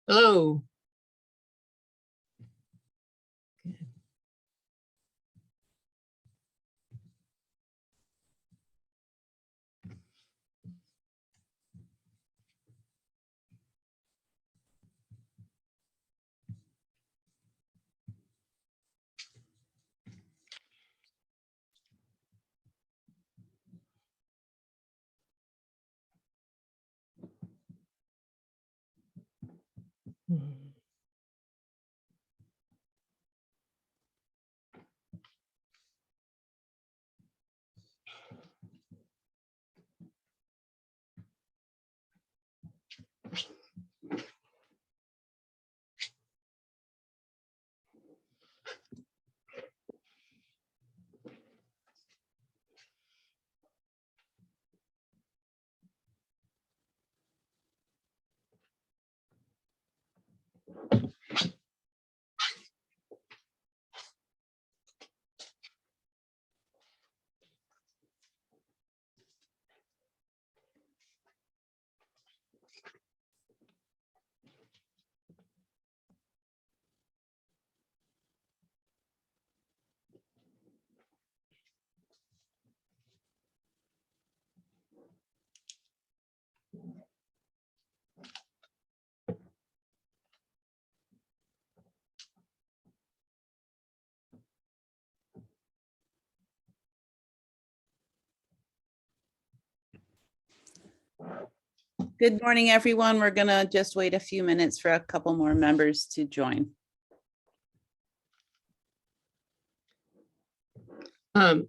Hello. Good morning, everyone. We're gonna just wait a few minutes for a couple more members to join.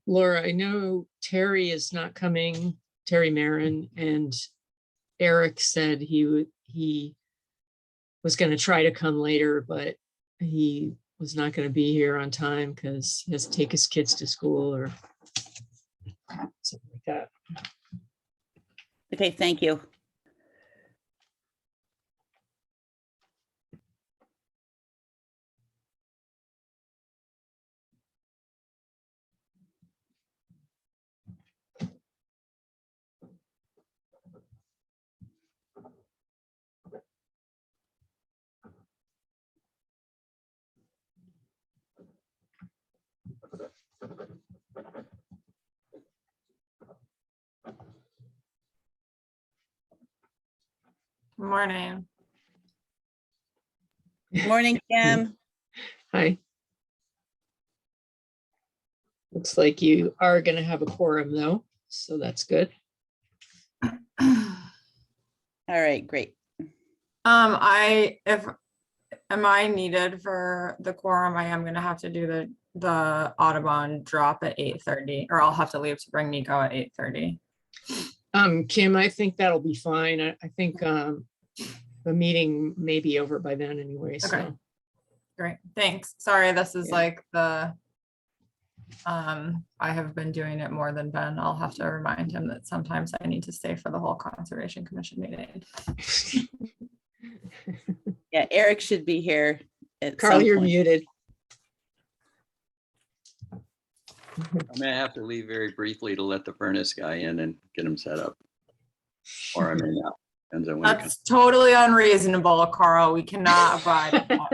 Laura, I know Terry is not coming, Terry Marin, and Eric said he was going to try to come later, but he was not going to be here on time because he has to take his kids to school or something like that. Okay, thank you. Morning. Morning, Kim. Hi. Looks like you are going to have a quorum though, so that's good. All right, great. Am I needed for the quorum? I am gonna have to do the Audubon drop at 8:30, or I'll have to leave to bring Nico at 8:30. Kim, I think that'll be fine. I think the meeting may be over by then anyway. Okay. So. Great, thanks. Sorry, this is Yeah. like I have been doing it more than Ben. I'll have to remind him that sometimes I need to stay for the whole Conservation Commission meeting. Yeah, Eric should be here at Carl, some you're point. muted. I'm gonna have to leave very briefly to let the furnace guy in and get him set up. Or I may not. Depends on when he comes. That's totally unreasonable, Carl. We cannot abide by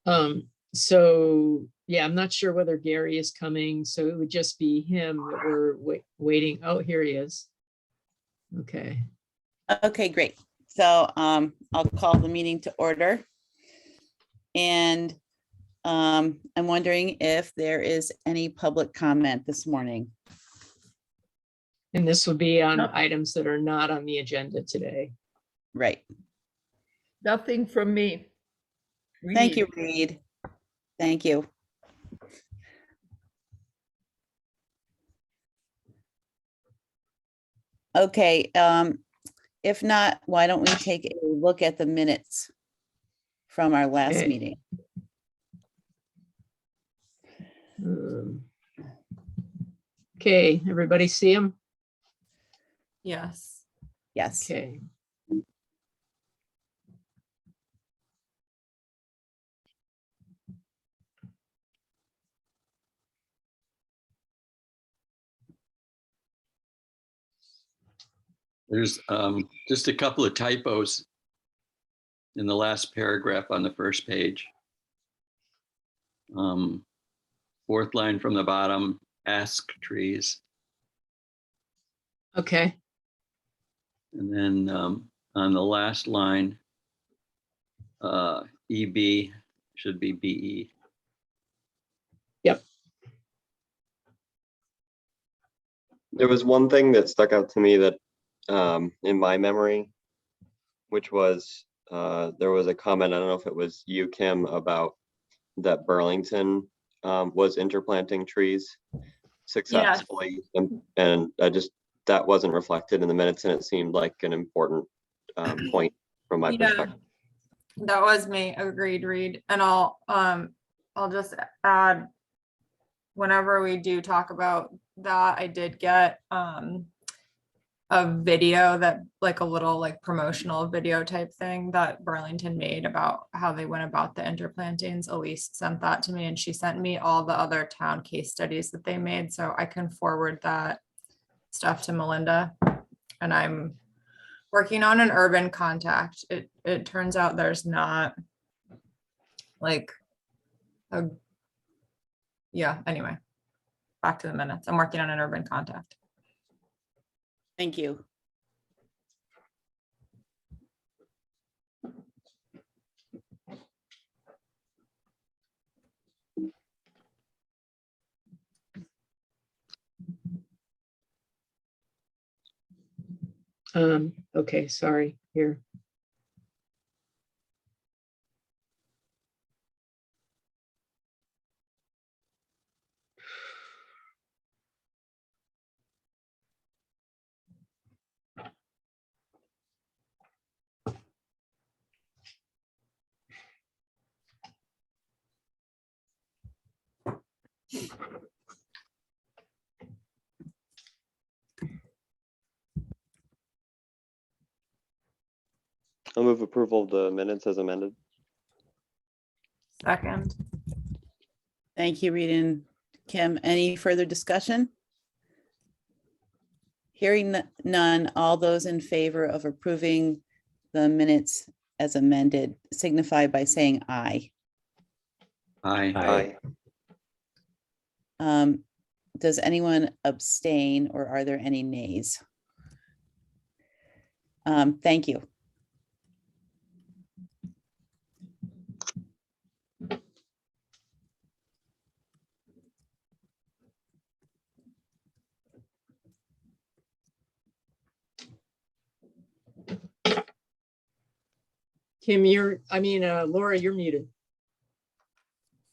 that. So yeah, I'm not sure whether Gary is coming, so it would just be him that we're waiting. Oh, here he is. Okay. Okay, great. So I'll call the meeting to order. And I'm wondering if there is any public comment this morning. And this would be on No. items that are not on the agenda today. Right. Nothing from me. Thank you, Reed. Thank you. Okay, if not, why don't we take a look at the minutes from our last Okay. meeting? Okay, everybody see him? Yes. Yes. Okay. There's just a couple of typos in the last paragraph on the first page. Fourth line from the bottom, ask trees. Okay, And then on the last line, EB should be BE. There was one thing that stuck out to me that in my memory, which was there was a comment, I don't know if it was you, Kim, about that Burlington was interplanting trees successfully. And I just, that wasn't reflected in the minutes, and it seemed like an important point from my Yeah. perspective. That was me. Agreed, Reed. And I'll just add, whenever we do talk about that, I did get a video that, like, a little like promotional video type thing that Burlington made about how they went about the interplantings. Elise sent that to me, and she sent me all the other town case studies that they made, so I can forward that stuff to Melinda. And I'm working on an urban contact. It turns out there's not like a, yeah, anyway, back to the minutes. I'm working on an urban contact. Thank you. okay, sorry, here. I'll move approval of the minutes as amended. Second. Thank you, Reed and Kim. Any further discussion? Hearing none, all those in favor of approving the minutes as amended signify by saying aye. Aye. Does anyone abstain, or are there any nays? Thank you. Kim, Laura, you're muted.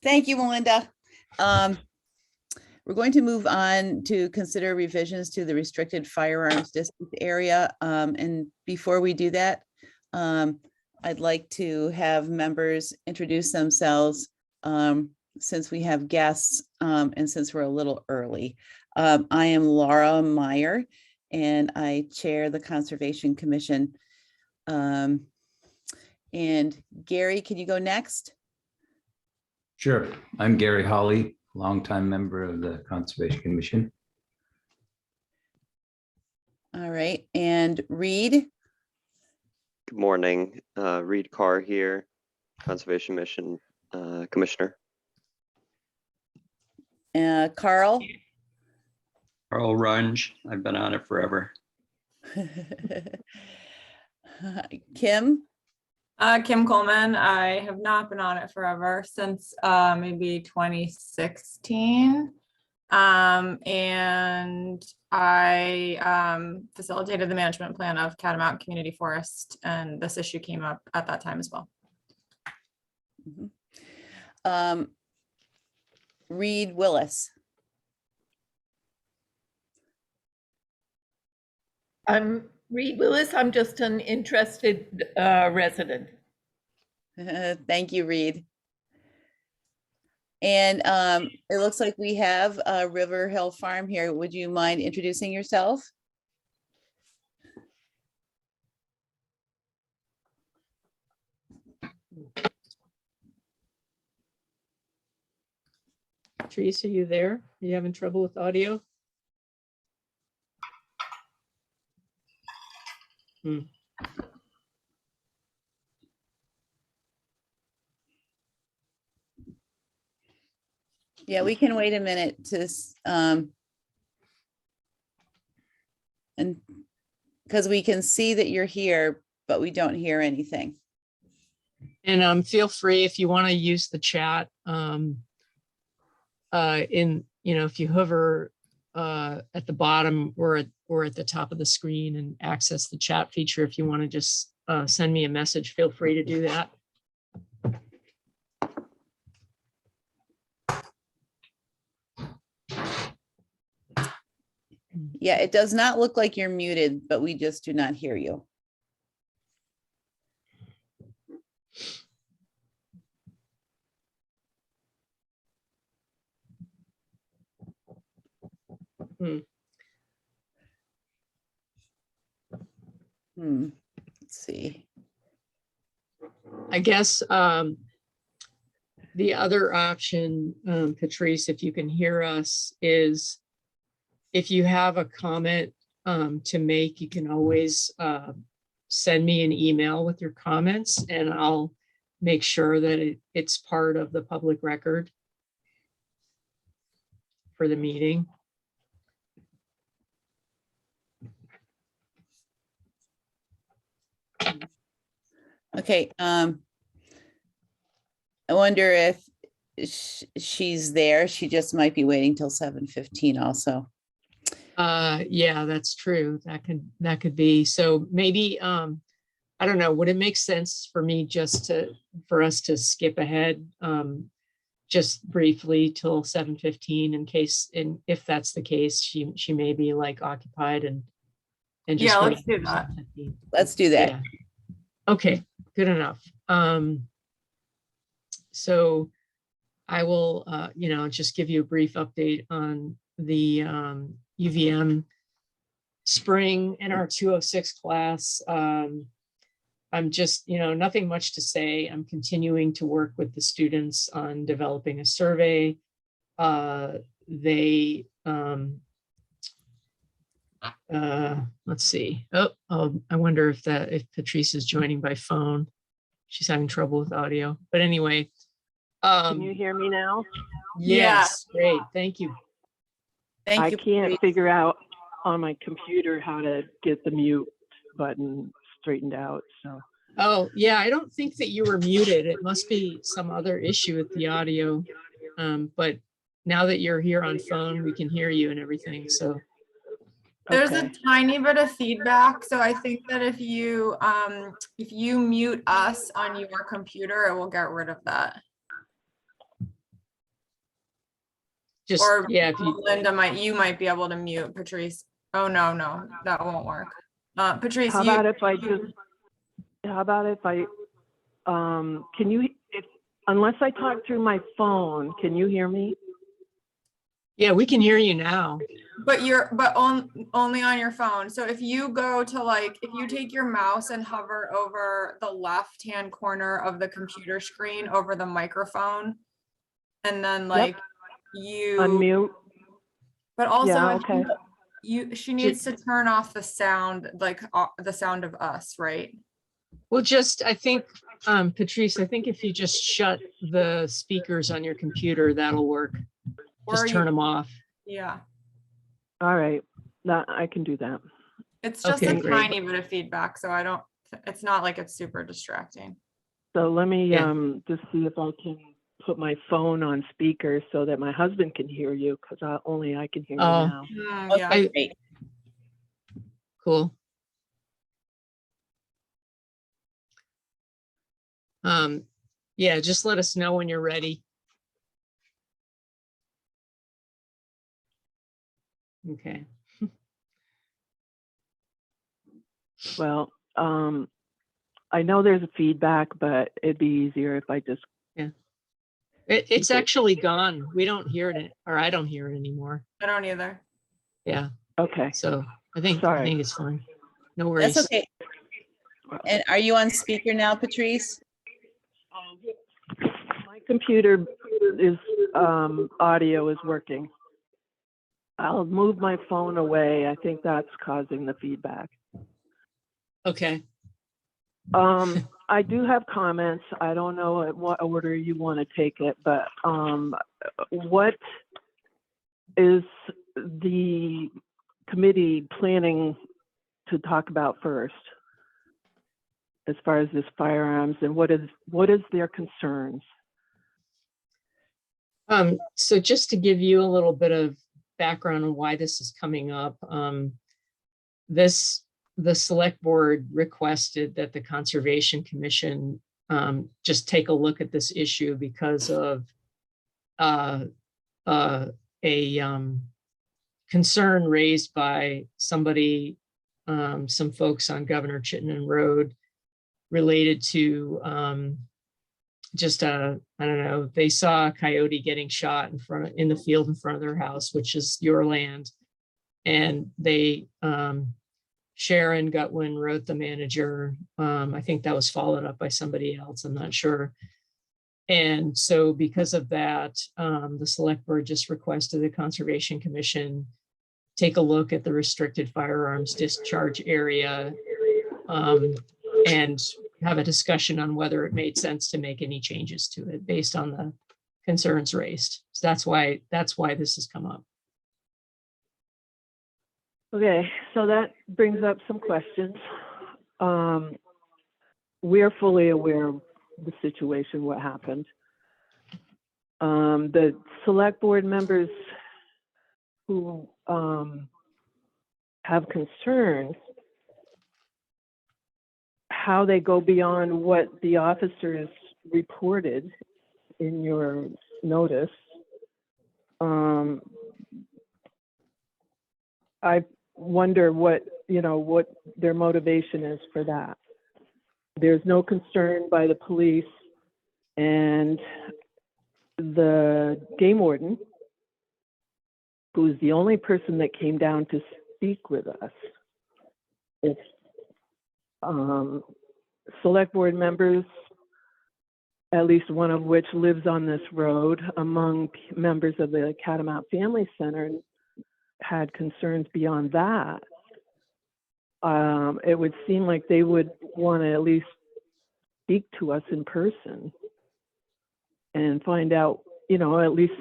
Thank you, Melinda. We're going to move on to consider revisions to the restricted firearms district area. And before we do that, I'd like to have members introduce themselves since we have guests and since we're a little early. I am Laura Meyer, and I chair the Conservation Commission. And Gary, can you go next? Sure. I'm Gary Hawley, longtime member of the Conservation Commission. All right. And Reed? Good morning, Reed Carr here, Conservation Mission Commissioner. Carl? Carl Runge, I've been on it forever. Kim? Kim Coleman. I have not been on it forever, since maybe 2016. And I facilitated the management plan of Catamount Community Forest, and this issue came up at that time as well. Reed Willis. I'm Reed Willis. I'm just an interested resident. Thank you, Reed. And it looks like we have River Hill Farm here. Would you mind introducing yourself? Teresa, you there? Are you having trouble with audio? Hmm. Yeah, we can wait a minute to, and because we can see that you're here, but we don't hear anything. And feel free if you want to use the chat if you hover at the bottom or at the top of the screen and access the chat feature, if you want to just send me a message, feel free to do that. Yeah, it does not look like you're muted, but we just do not hear you. Let's see. I guess the other option, Patrice, if you can hear us, is if you have a comment to make, you can always send me an email with your comments and I'll make sure that it's part of the public record for the meeting. Okay, I wonder if she's there. She just might be waiting till 7:15 also. Yeah, that's true. That could be. So maybe I don't know, would it make sense for me for us to skip ahead just briefly till 7:15 if that's the case, she may be like occupied and just Yeah, wait let's do for that. 7:15. Let's do that. Yeah. Okay, good enough. So I will, just give you a brief update on the UVM spring and our 206 class. I'm just, nothing much to say. I'm continuing to work with the students on developing a survey. Let's see. Oh, I wonder if Patrice is joining by phone. She's having trouble with audio, but anyway. Can you hear me now? Yes, great. Thank you. Thank I you. can't figure out on my computer how to get the mute button straightened out, so. Oh, yeah, I don't think that you were muted. It must be some other issue with the audio. But now that you're here on phone, we can hear you and everything, so. There's Okay. a tiny bit of feedback, so I think that if you mute us on your computer, it will get rid of that. Just, Or yeah, if you, Linda you might be able to mute Patrice. Oh, no, that won't work. Patrice, How about if I can you, unless I talk through my phone, can you hear me? yeah, we can hear you now. but only on your phone. So if you go to if you take your mouse and hover over the left-hand corner of the computer screen over the microphone, and then you Unmute? but also Yeah, if okay. she needs to turn off the sound, the sound of us, right? Well, I think, Patrice, I think if you just shut the speakers on your computer, that'll work. Just turn them off. Yeah, All right, that I can do that. it's just Okay, a great. tiny bit of feedback, so it's not like it's super distracting. So let me Yeah. just see if I can put my phone on speaker so that my husband can hear you, because only I can hear you Oh. now. Yeah. Okay, great. Cool. Yeah, just let us know when you're ready. Okay. Well, I know there's a feedback, but it'd be easier if I just, It's actually gone. We don't hear it, or I don't hear it anymore. I don't either. Yeah, okay. so I think Sorry. it's fine. No worries. That's okay. And are you on speaker now, Patrice? My computer is, audio is working. I'll move my phone away. I think that's causing the feedback. Okay. I do have comments. I don't know at what order you want to take it, but what is the committee planning to talk about first as far as this firearms, and what is their concerns? So just to give you a little bit of background on why this is coming up, the select board requested that the Conservation Commission just take a look at this issue because of a concern raised by somebody, some folks on Governor Chittenden Road related to just I don't know, they saw a coyote getting shot in the field in front of their house, which is your land. And they, Sharon Gutwin wrote the manager. I think that was followed up by somebody else, I'm not sure. And so because of that, the select board just requested the Conservation Commission take a look at the restricted firearms discharge area and have a discussion on whether it made sense to make any changes to it based on the concerns raised. So that's why this has come up. Okay, so that brings up some questions. We're fully aware of the situation, what happened. The select board members who have concerns, how they go beyond what the officers reported in your notice. I wonder what their motivation is for that. There's no concern by the police, and the game warden, who's the only person that came down to speak with us. If select board members, at least one of which lives on this road, among members of the Catamount Family Center, had concerns beyond that, it would seem like they would want to at least speak to us in person and find out, at least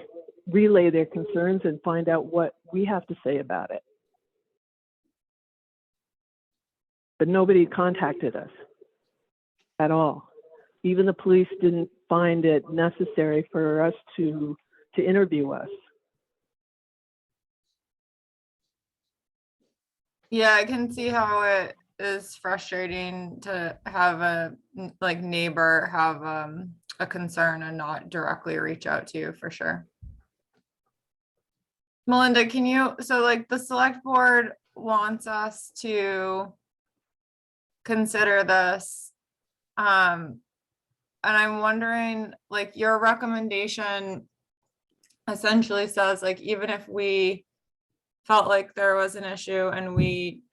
relay their concerns and find out what we have to say about it. But nobody contacted us at all. Even the police didn't find it necessary for us to interview us. Yeah, I can see how it is frustrating to have a neighbor have a concern and not directly reach out to you, for sure. Melinda, the select board wants us to consider this. And I'm wondering, your recommendation essentially says, even if we felt like there was an issue and we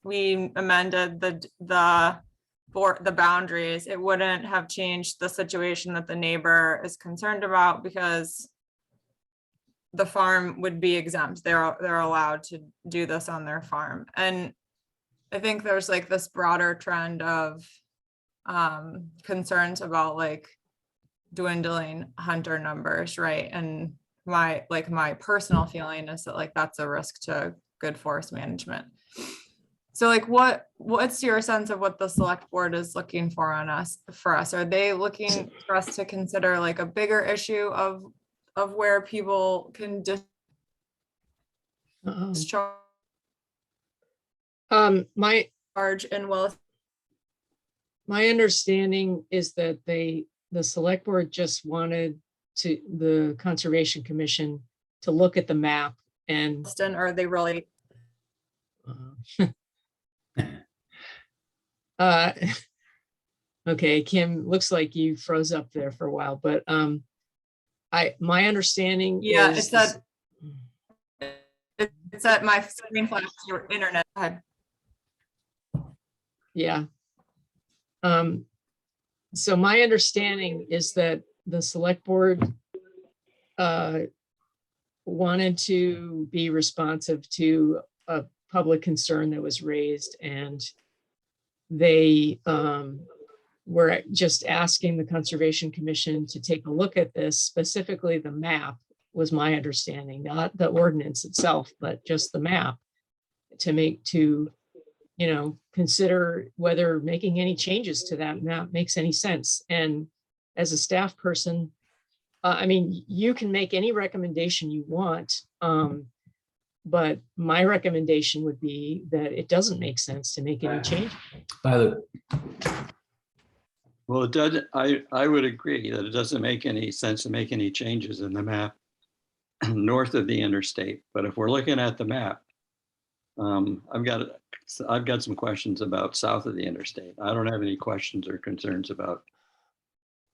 we amended the boundaries, it wouldn't have changed the situation that the neighbor is concerned about, because the farm would be exempt. They're allowed to do this on their farm. And I think there's this broader trend of concerns about dwindling hunter numbers, right? And my personal feeling is that that's a risk to good forest management. So what's your sense of what the select board is looking for us? Are they looking for us to consider a bigger issue of where people can discharge in Williston? My understanding is that the select board just wanted the Conservation Commission to look at the map and Are they really? Okay, Kim, looks like you froze up there for a while, but my understanding is it's at my screen flash your internet. Yeah. So my understanding is that the select board wanted to be responsive to public concern that was raised, and they were just asking the Conservation Commission to take a look at this, specifically the map, was my understanding, not the ordinance itself, but just the map, to consider whether making any changes to that map makes any sense. And as a staff person, I mean, you can make any recommendation you want, but my recommendation would be that it doesn't make sense to make any change. Well, it does. I would agree that it doesn't make any sense to make any changes in the map north of the interstate. But if we're looking at the map, I've got some questions about south of the interstate. I don't have any questions or concerns about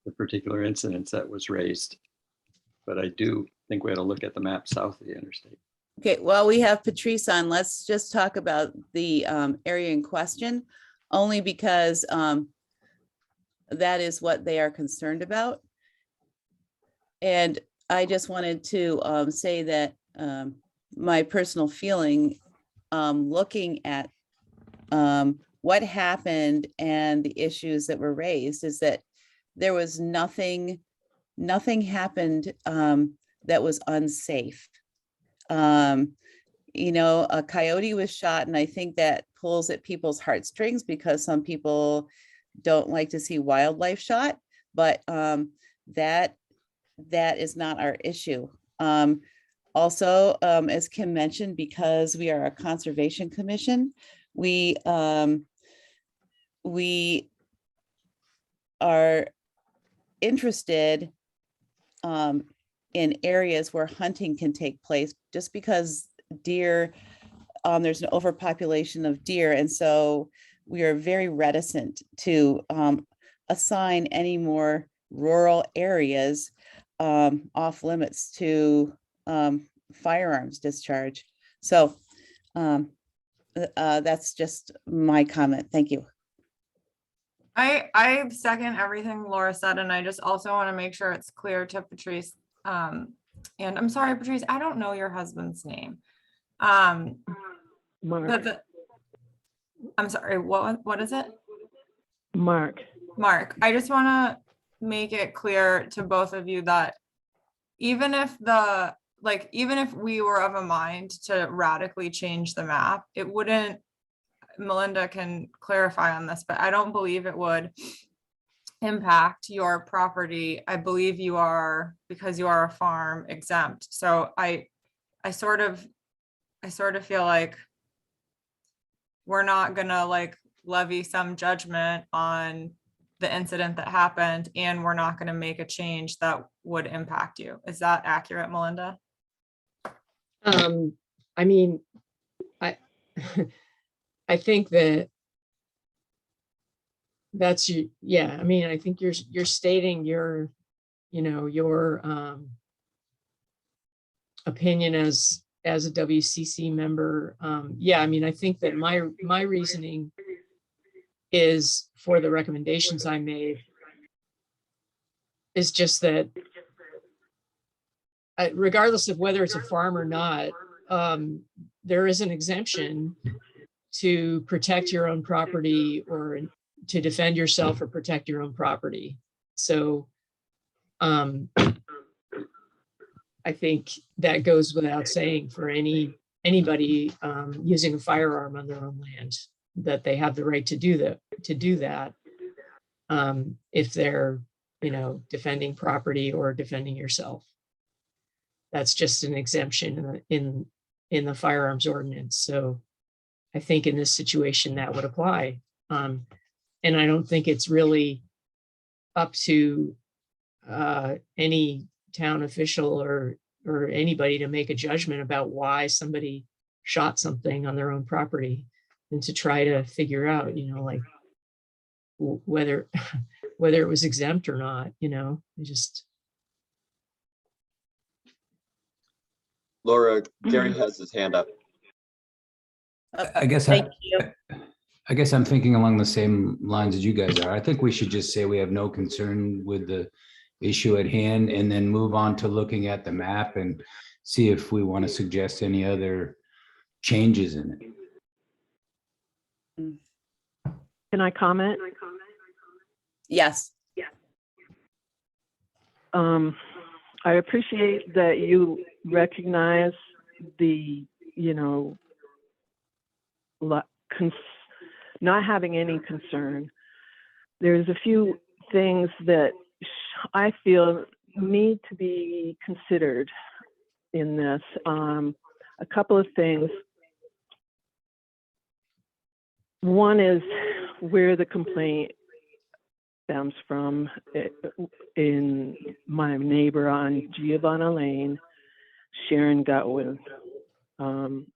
the particular incidents that was raised, but I do think we had to look at the map south of the interstate. Okay, well, we have Patrice on. Let's just talk about the area in question, only because that is what they are concerned about. And I just wanted to say that my personal feeling, looking at what happened and the issues that were raised, is that there was nothing happened that was unsafe. A coyote was shot, and I think that pulls at people's heartstrings because some people don't like to see wildlife shot, but that is not our issue. Also, as Kim mentioned, because we are a conservation commission, we are interested in areas where hunting can take place, just because deer, there's an overpopulation of deer. And so we are very reticent to assign any more rural areas off limits to firearms discharge. So that's just my comment. Thank you. I second everything Laura said, and I just also want to make sure it's clear to Patrice. And I'm sorry, Patrice, I don't know your husband's name. Mark. I'm sorry, what is it? Mark. Mark, I just want to make it clear to both of you that even if we were of a mind to radically change the map, it wouldn't, Melinda can clarify on this, but I don't believe it would impact your property. I believe you are, because you are a farm, exempt. So I sort of feel like we're not gonna levy some judgment on the incident that happened, and we're not gonna make a change that would impact you. Is that accurate, Melinda? I mean, I think that's you. Yeah. I mean, I think you're stating your opinion as a WCC member. Yeah. I mean, I think that my reasoning is, for the recommendations I made, is just that regardless of whether it's a farm or not, there is an exemption to protect your own property, or to defend yourself or protect your own property. So I think that goes without saying for anybody using a firearm on their own land, that they have the right to do that if they're defending property or defending yourself. That's just an exemption in the firearms ordinance. So I think in this situation that would apply. And I don't think it's really up to any town official or anybody to make a judgment about why somebody shot something on their own property, and to try to figure out, whether it was exempt or not. Laura, Gary has his hand up. I guess Thank you. I guess I'm thinking along the same lines as you guys are. I think we should just say we have no concern with the issue at hand, and then move on to looking at the map and see if we want to suggest any other changes in it. Can I comment? Yes. I appreciate that you recognize the, you know, not having any concern. There's a few things that I feel need to be considered in this. A couple of things. One is where the complaint stems from. In my neighbor on Giovanna Lane, Sharon Gutwin. I'm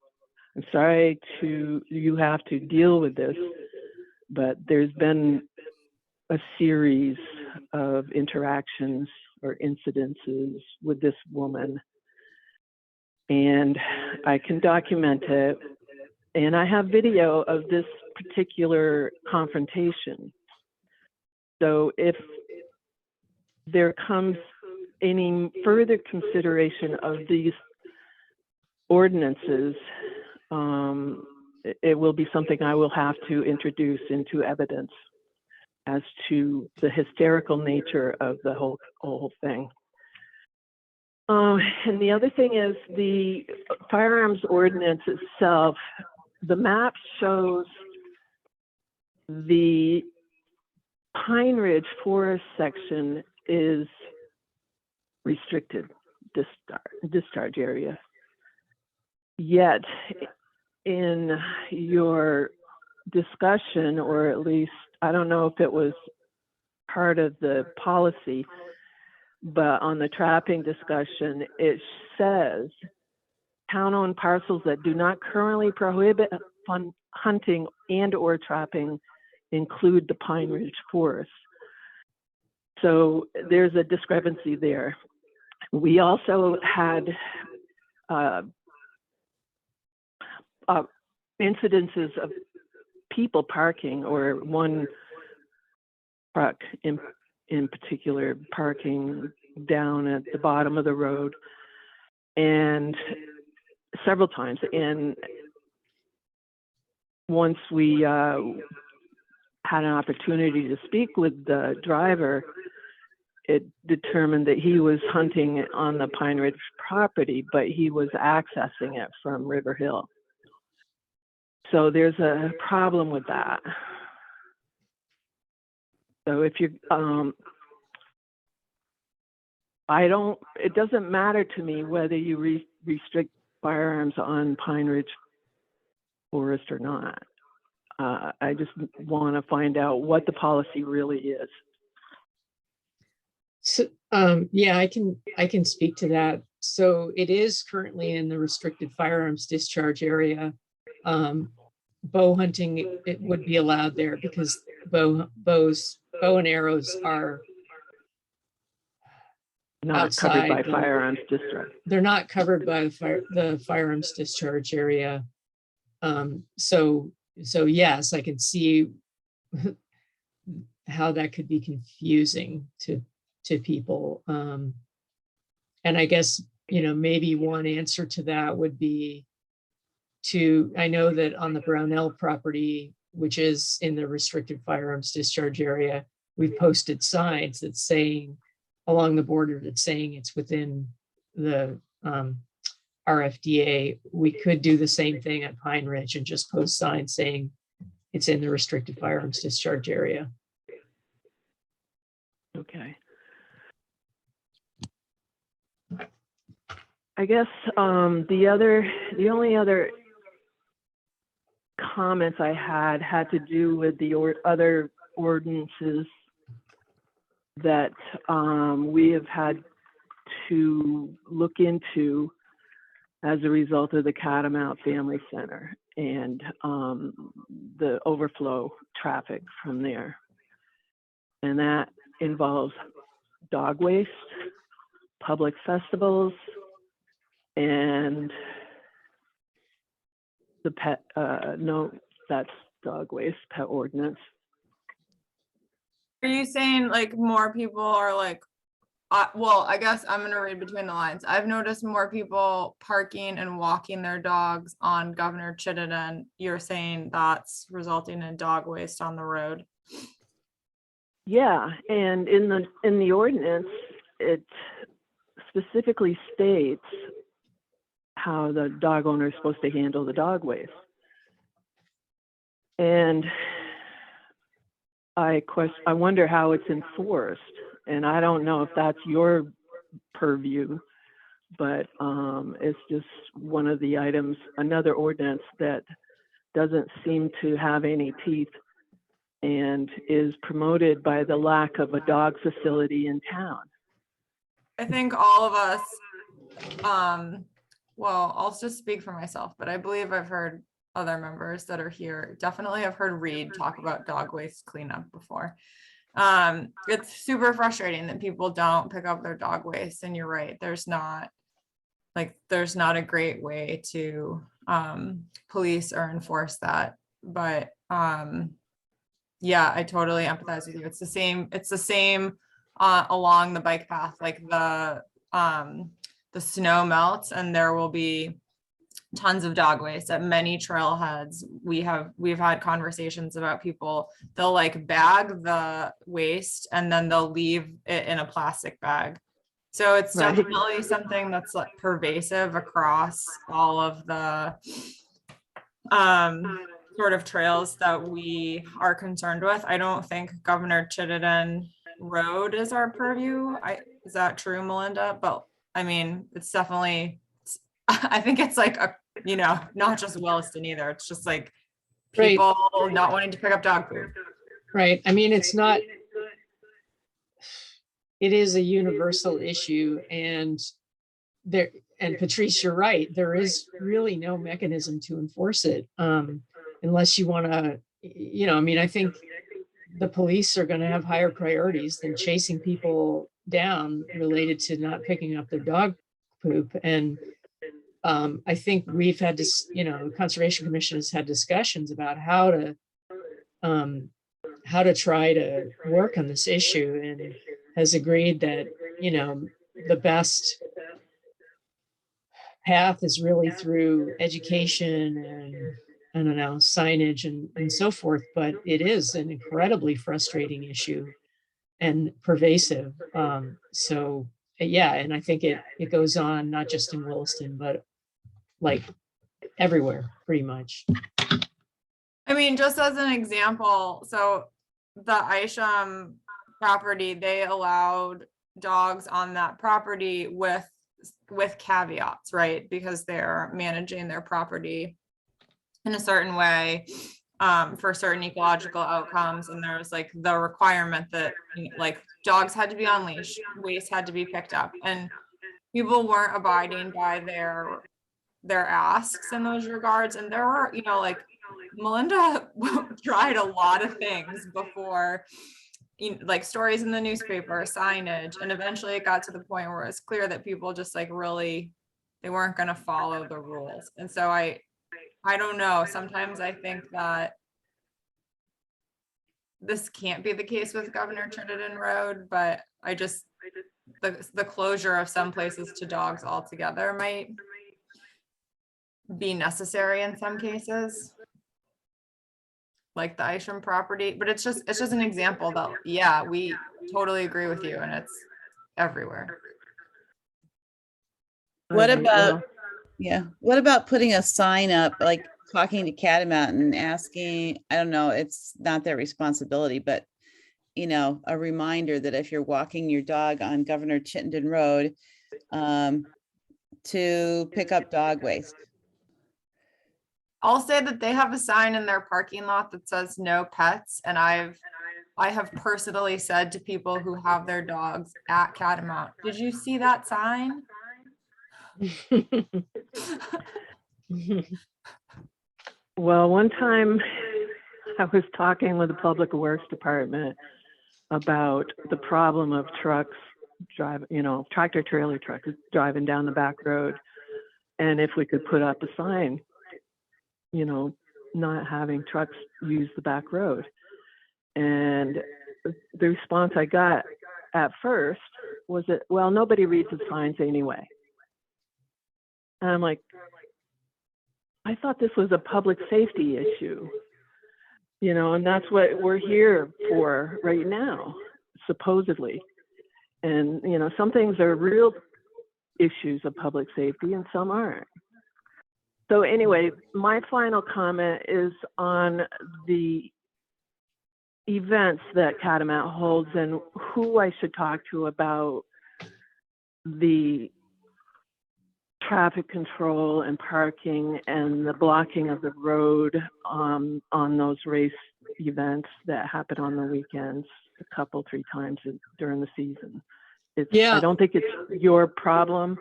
sorry you have to deal with this, but there's been a series of interactions or incidences with this woman, and I can document it. And I have video of this particular confrontation. So if there comes any further consideration of these ordinances, it will be something I will have to introduce into evidence as to the hysterical nature of the whole thing. And the other thing is the firearms ordinance itself. The map shows the Pine Ridge Forest section is restricted discharge area. Yet in your discussion, or at least, I don't know if it was part of the policy, but on the trapping discussion, it says town-owned parcels that do not currently prohibit hunting and or trapping include the Pine Ridge Forest. So there's a discrepancy there. We also had incidences of people parking, or one truck in particular parking down at the bottom of the road, and several times. And once we had an opportunity to speak with the driver, it determined that he was hunting on the Pine Ridge property, but he was accessing it from River Hill. So there's a problem with that. So if you, it doesn't matter to me whether you restrict firearms on Pine Ridge Forest or not. I just want to find out what the policy really is. So, yeah, I can speak to that. So it is currently in the restricted firearms discharge area. Bow hunting, it would be allowed there because bow and arrows are Not outside covered by firearms discharge. They're not covered by the firearms discharge area. So yes, I can see how that could be confusing to people. And I guess, maybe one answer to that would be I know that on the Brownell property, which is in the restricted firearms discharge area, we've posted signs that's saying along the border that's saying it's within the RFDA. We could do the same thing at Pine Ridge and just post signs saying it's in the restricted firearms discharge area. Okay. I guess the only other comments I had to do with the other ordinances that we have had to look into as a result of the Catamount Family Center and the overflow traffic from there. And that involves dog waste, public festivals, and the pet, no, that's dog waste, pet ordinance. Are you saying like more people are like Well, I guess I'm gonna read between the lines. I've noticed more people parking and walking their dogs on Governor Chittenden. You're saying that's resulting in dog waste on the road? Yeah, and in the ordinance, it specifically states how the dog owner is supposed to handle the dog waste. And I wonder how it's enforced, and I don't know if that's your purview, but it's just one of the items, another ordinance that doesn't seem to have any teeth and is promoted by the lack of a dog facility in town. I think all of us, well, I'll just speak for myself, but I believe I've heard other members that are here, definitely have heard Reed talk about dog waste cleanup before. It's super frustrating that people don't pick up their dog waste, and you're right, there's not a great way to police or enforce that. But yeah, I totally empathize with you. It's the same along the bike path, like the snow melts and there will be tons of dog waste at many trailheads. We've had conversations about people, they'll like bag the waste and then they'll leave it in a plastic bag. So it's Right. definitely something that's like pervasive across all of the sort of trails that we are concerned with. I don't think Governor Chittenden Road is our purview. Is that true, Melinda? But I mean, it's definitely, I think it's like not just Williston either. It's just like people not wanting to pick up dog food. Right. I mean, it is a universal issue, and Patrice, you're right. There is really no mechanism to enforce it unless you want to, I mean, I think the police are going to have higher priorities than chasing people down related to not picking up their dog poop. And I think we've had this, the Conservation Commission has had discussions about how to try to work on this issue, and has agreed that, the best path is really through education and, I don't know, signage and so forth. But it is an incredibly frustrating issue and pervasive. So yeah, and I think it goes on not just in Williston, but like everywhere pretty much. I mean, just as an example, so the Isham property, they allowed dogs on that property with caveats, right? Because they're managing their property in a certain way for certain ecological outcomes. And there was like the requirement that like dogs had to be on leash, waste had to be picked up, and people weren't abiding by their asks in those regards. And there were, like Melinda tried a lot of things before, like stories in the newspaper, signage, and eventually it got to the point where it's clear that people just like really, they weren't going to follow the rules. And so I don't know, sometimes I think that this can't be the case with Governor Chittenden Road, but I just, the closure of some places to dogs altogether might be necessary in some cases, like the Isham property. But it's just an example that, yeah, we totally agree with you, and it's everywhere. What Right, about, what about putting a sign up, like talking to Catamount and asking, I don't know, it's not their responsibility, but a reminder that if you're walking your dog on Governor Chittenden Road, to pick up dog waste. I'll say that they have a sign in their parking lot that says no pets, and I have personally said to people who have their dogs at Catamount, did you see that sign? Well, one time I was talking with the Public Works Department about the problem of trucks tractor trailer trucks driving down the back road. And if we could put up a sign, not having trucks use the back road. And the response I got at first was that, well, nobody reads the signs anyway. And I'm like, I thought this was a public safety issue, you know, and that's what we're here for right now, supposedly. And, you know, some things are real issues of public safety and some aren't. So anyway, my final comment is on the events that Catamount holds and who I should talk to about the traffic control and parking and the blocking of the road on those race events that happen on the weekends a couple, 3 times during the season. Yeah. I don't think it's your problem,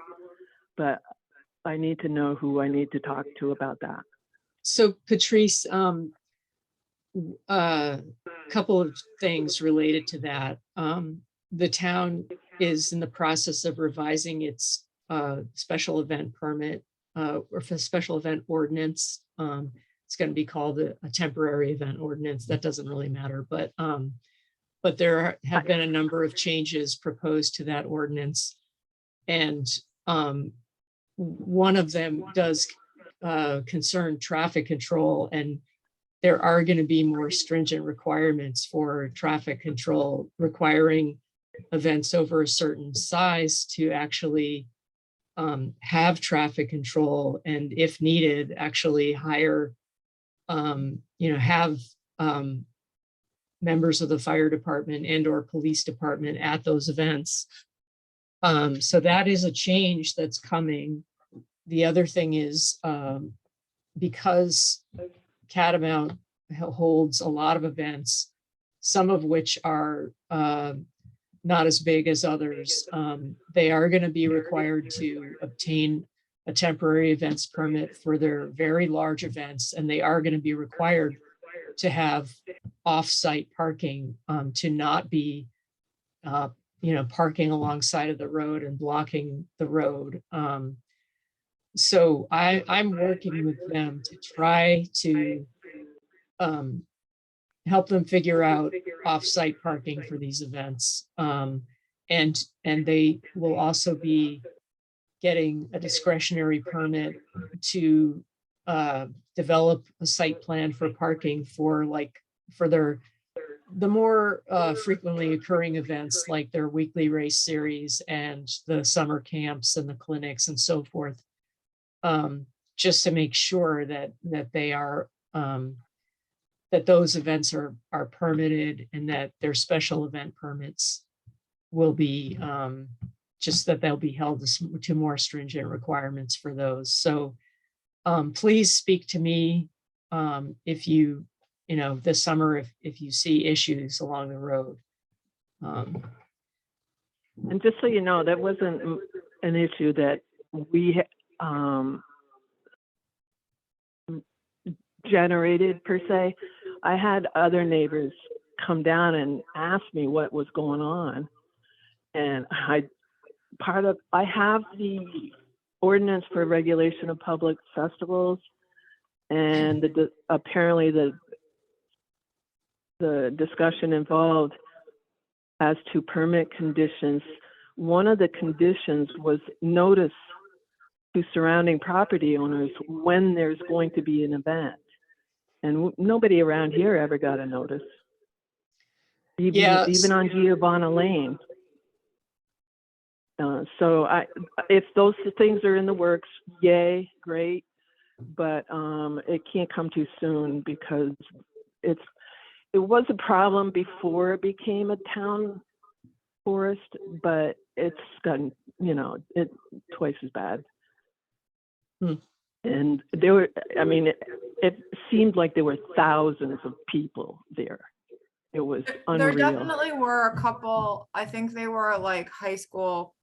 but I need to know who I need to talk to about that. So Patrice, couple of things related to that. The town is in the process of revising its special event permit or for special event ordinance. It's going to be called a temporary event ordinance. That doesn't really matter, but there have been a number of changes proposed to that ordinance, and one of them does concern traffic control, and there are going to be more stringent requirements for traffic control, requiring events over a certain size to actually have traffic control, and if needed, actually hire, have members of the fire department and or police department at those events. So that is a change that's coming. The other thing is because Catamount holds a lot of events, some of which are not as big as others. They are going to be required to obtain a temporary events permit for their very large events, and they are going to be required to have off-site parking, to not be, parking alongside of the road and blocking the road. So I'm working with them to try to help them figure out off-site parking for these events. And they will also be getting a discretionary permit to develop a site plan for parking for the more frequently occurring events, like their weekly race series and the summer camps and the clinics and so forth, just to make sure that they are that those events are permitted, and that their special event permits will be just that they'll be held to more stringent requirements for those. So please speak to me if you this summer, if you see issues along the road. And just so you know, that wasn't an issue that we generated per se. I had other neighbors come down and ask me what was going on, and I have the ordinance for regulation of public festivals, and apparently the discussion involved as to permit conditions. One of the conditions was notice to surrounding property owners when there's going to be an event. And nobody around here ever got a notice. Even on Giovanna Lane. So if those things are in the works, yay, great. But it can't come too soon, because it was a problem before it became a town forest, but it's gotten, it twice as bad. And it seemed like there were thousands of people there. It was unreal. There definitely were a couple, I think they were like high school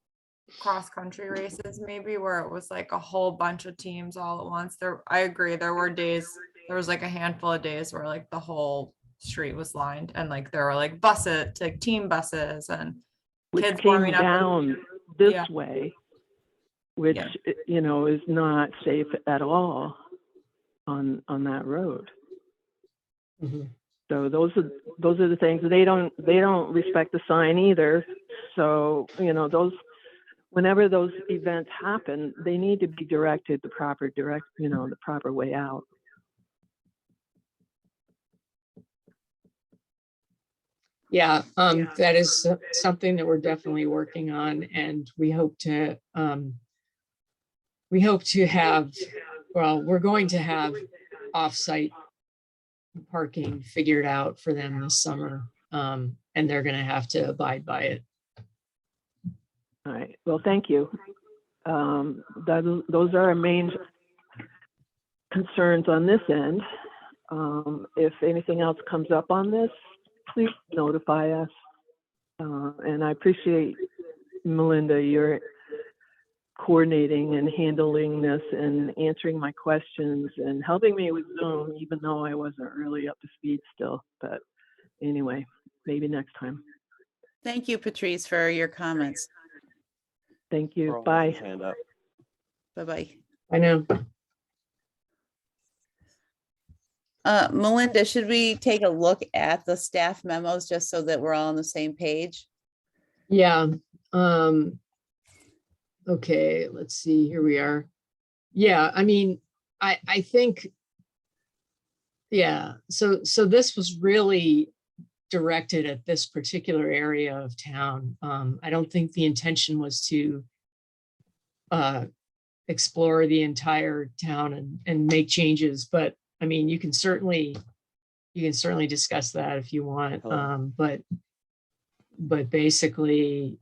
cross-country races maybe, where it was like a whole bunch of teams all at once. I agree, there was like a handful of days where like the whole street was lined, and like there were like buses, like team buses, and kids came down this way, which is not safe at all on that road. Mm-hmm. So those are the things. They don't respect the sign either. So, you know, whenever those events happen, they need to be directed the proper way out. Yeah, that is something that we're definitely working on, and we hope to have, well, we're going to have off-site parking figured out for them this summer. And they're gonna have to abide by it. All right. Well, thank you. Those are our main concerns on this end. If anything else comes up on this, please notify us. And I appreciate, Melinda, your coordinating and handling this and answering my questions and helping me with Zoom, even though I wasn't really up to speed still. But anyway, maybe next time. Thank you, Patrice, for your comments. Thank you. Carl has Bye. his hand up. Bye-bye. I know. Melinda, should we take a look at the staff memos just so that we're all on the same page? Yeah. Okay, let's see, here we are. Yeah, I mean, I think, yeah, so this was really directed at this particular area of town. I don't think the intention was to explore the entire town and make changes, but I mean, you can certainly discuss that if you want. But basically,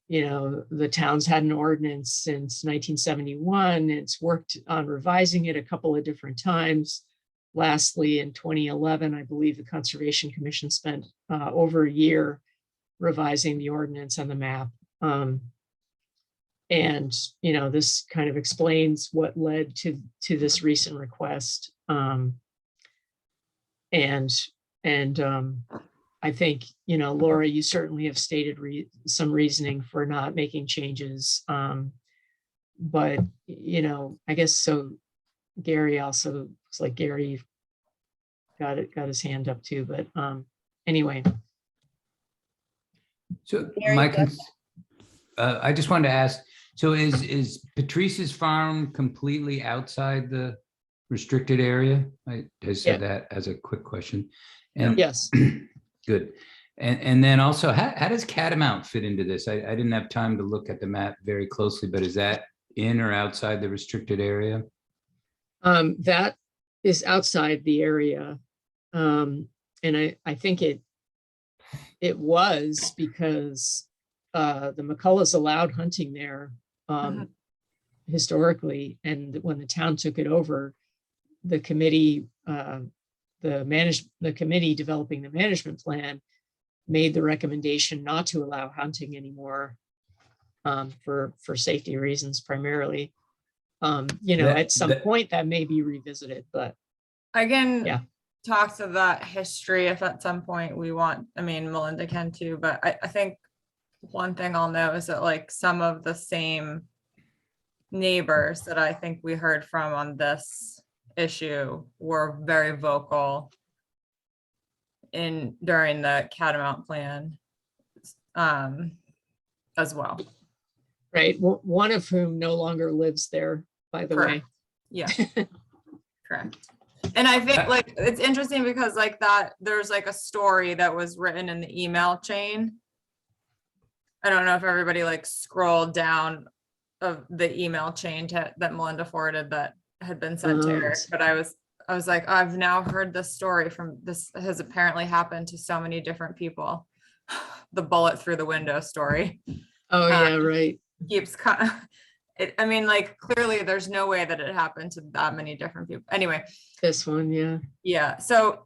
you know, the town's had an ordinance since 1971. It's worked on revising it a couple of different times. Lastly, in 2011, I believe the Conservation Commission spent over a year revising the ordinance and the map. And, you know, this kind of explains what led to this recent request. I think, you know, Laura, you certainly have stated some reasoning for not making changes. But, you know, I guess so. Gary also looks like Gary got his hand up too, but anyway. So Gary, I just wanted to ask, so is Patrice's farm completely outside the restricted area? I said that as a quick question. And Yes. Good. And then also, how does Catamount fit into this? I didn't have time to look at the map very closely, but is that in or outside the restricted area? That is outside the area. And I think it was because the McCulloughs allowed hunting there historically. And when the town took it over, the committee, the committee developing the management plan made the recommendation not to allow hunting anymore for safety reasons primarily. You know, at some point that may be revisited, but I can yeah. talk to that history if at some point we want. I mean, Melinda can too, but I think one thing I'll know is that like some of the same neighbors that I think we heard from on this issue were very vocal during the Catamount plan as well. Right. One of whom no longer lives there, by the way. Yeah. Correct. And I think like it's interesting because like that there's like a story that was written in the email chain. I don't know if everybody like scrolled down of the email chain that Melinda forwarded that had been sent to Eric, but I was like, I've now heard this story from this has apparently happened to so many different people. The bullet through the window story. Oh yeah, right. Keeps I mean, like clearly there's no way that it happened to that many different people. Anyway. This one, yeah. Yeah. So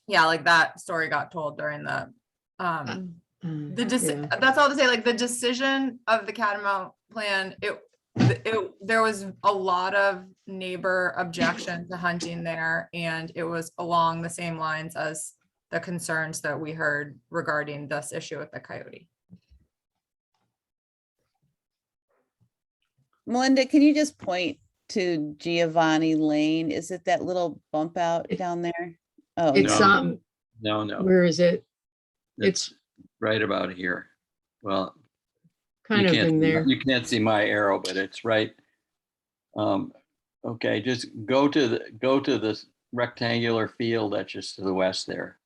yeah, like that story got told during the that's all to say, like the decision of the Catamount plan, there was a lot of neighbor objection to hunting there, and it was along the same lines as the concerns that we heard regarding this issue with the coyote. Melinda, can you just point to Giovanni Lane? Is it that little bump out down there? Oh, It's No. where is it? It's right about here. Well, kind of in there. you can't see my arrow, but it's right. Okay, just go to this rectangular field that's just to the west there.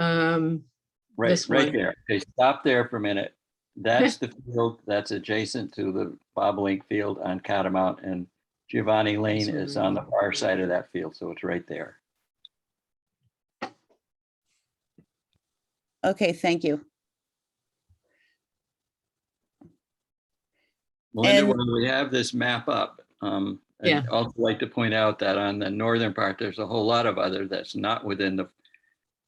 Right, This right one. there. Okay, stop there for a minute. That's the field that's adjacent to the bobolink field on Catamount, and Giovanni Lane This one is right on the here. far side of that field, so it's right there. Okay, thank you. Melinda, And- when we have this map up, Yeah. I'd also like to point out that on the northern part, there's a whole lot of other that's not within the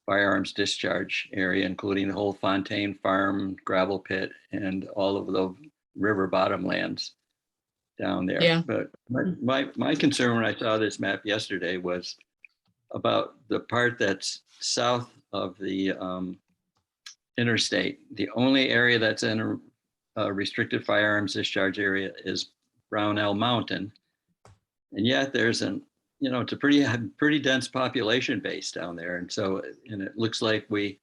firearms discharge area, including the whole Fontaine Farm gravel pit and all of the river bottom lands down there. Yeah. But my concern when I saw this map yesterday was about the part that's south of the interstate. The only area that's in a restricted firearms discharge area is Brownell Mountain. And yet there's it's a pretty dense population base down there. And so, and it looks like we,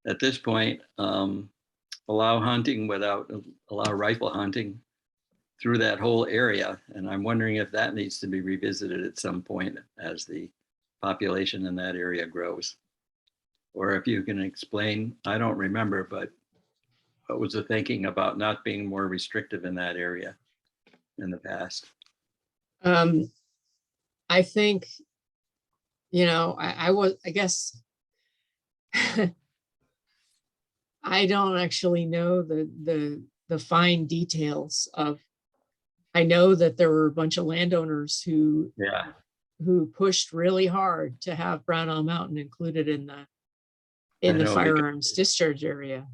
at this point, allow rifle hunting through that whole area. And I'm wondering if that needs to be revisited at some point as the population in that area grows. Or if you can explain, I don't remember, but what was the thinking about not being more restrictive in that area in the past? I think, I guess I don't actually know the fine details of, I know that there were a bunch of landowners who pushed really hard to have Brownell Mountain included in the know, firearms discharge area.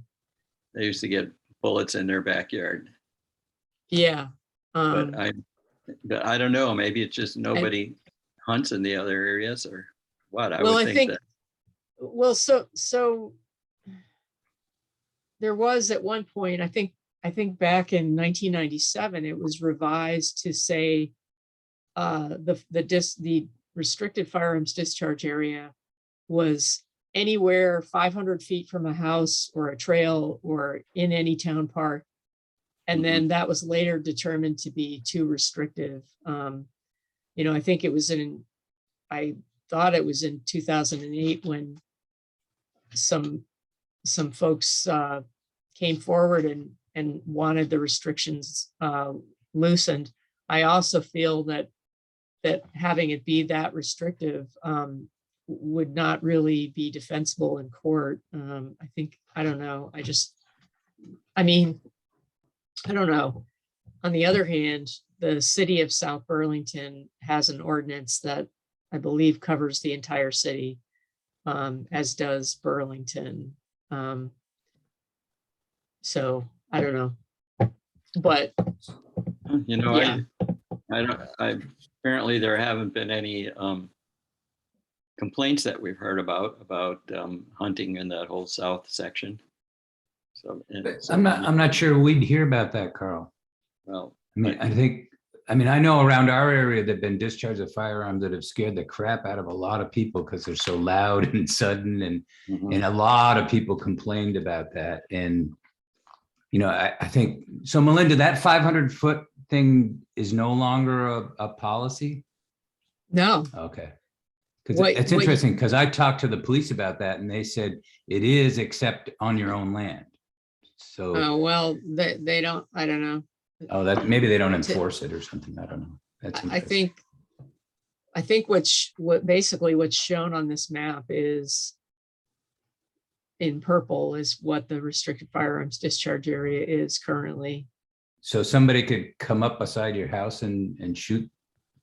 They used to get bullets in their backyard. Yeah. But I don't know, maybe it's just nobody hunts in the other areas or what. I would think that. Well, so there was at one point, I think back in 1997, it was revised to say the restricted firearms discharge area was anywhere 500 feet from a house or a trail or in any town park. And then that was later determined to be too restrictive. I think it was I thought it was in 2008 when some folks came forward and wanted the restrictions loosened. I also feel that having it be that restrictive would not really be defensible in court. I don't know. I don't know. On the other hand, the city of South Burlington has an ordinance that I believe covers the entire city, as does Burlington. So I don't know, but yeah. Apparently there haven't been any complaints that we've heard about hunting in that whole south section. So I'm not sure we'd hear about that, Carl. Well, I know around our area there've been discharges of firearms that have scared the crap out of a lot of people because they're so loud and sudden, and a lot of people complained about that. And I think so. Melinda, that 500-foot thing is no longer a policy. No. Okay. Because it's interesting because I talked to the police about that and they said it is except on your own land. So well, they don't. I don't know. Oh, that maybe they don't enforce it or something. I don't know. That's I think basically what's shown on this map is in purple is what the restricted firearms discharge area is currently. So somebody could come up beside your house and shoot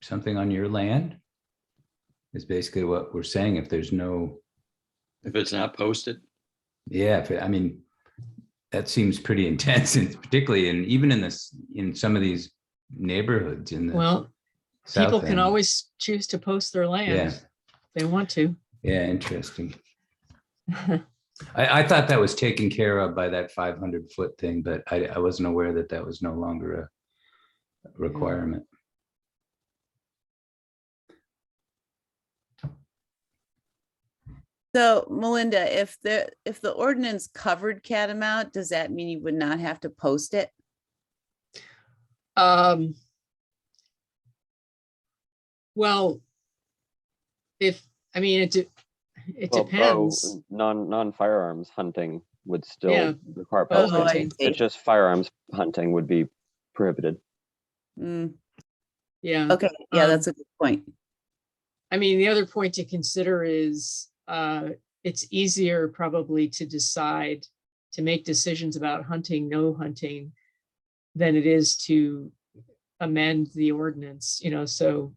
something on your land is basically what we're saying. If it's not posted. Yeah. That seems pretty intense, and particularly even in some of these neighborhoods in the people can always choose to post their land if they want to. Yeah, interesting. I thought that was taken care of by that 500-foot thing, but I wasn't aware that was no longer a requirement. So Melinda, if the ordinance covered catamount, does that mean you would not have to post it? Well, I mean, it Well, depends. Non-firearms hunting would Yeah, still require bow posting. hunting. It's just firearms hunting would be prohibited. Mm, Yeah. okay, yeah, that's a good point. I mean, the other point to consider is it's easier probably to decide to make decisions about hunting, no hunting, than it is to amend the ordinance, so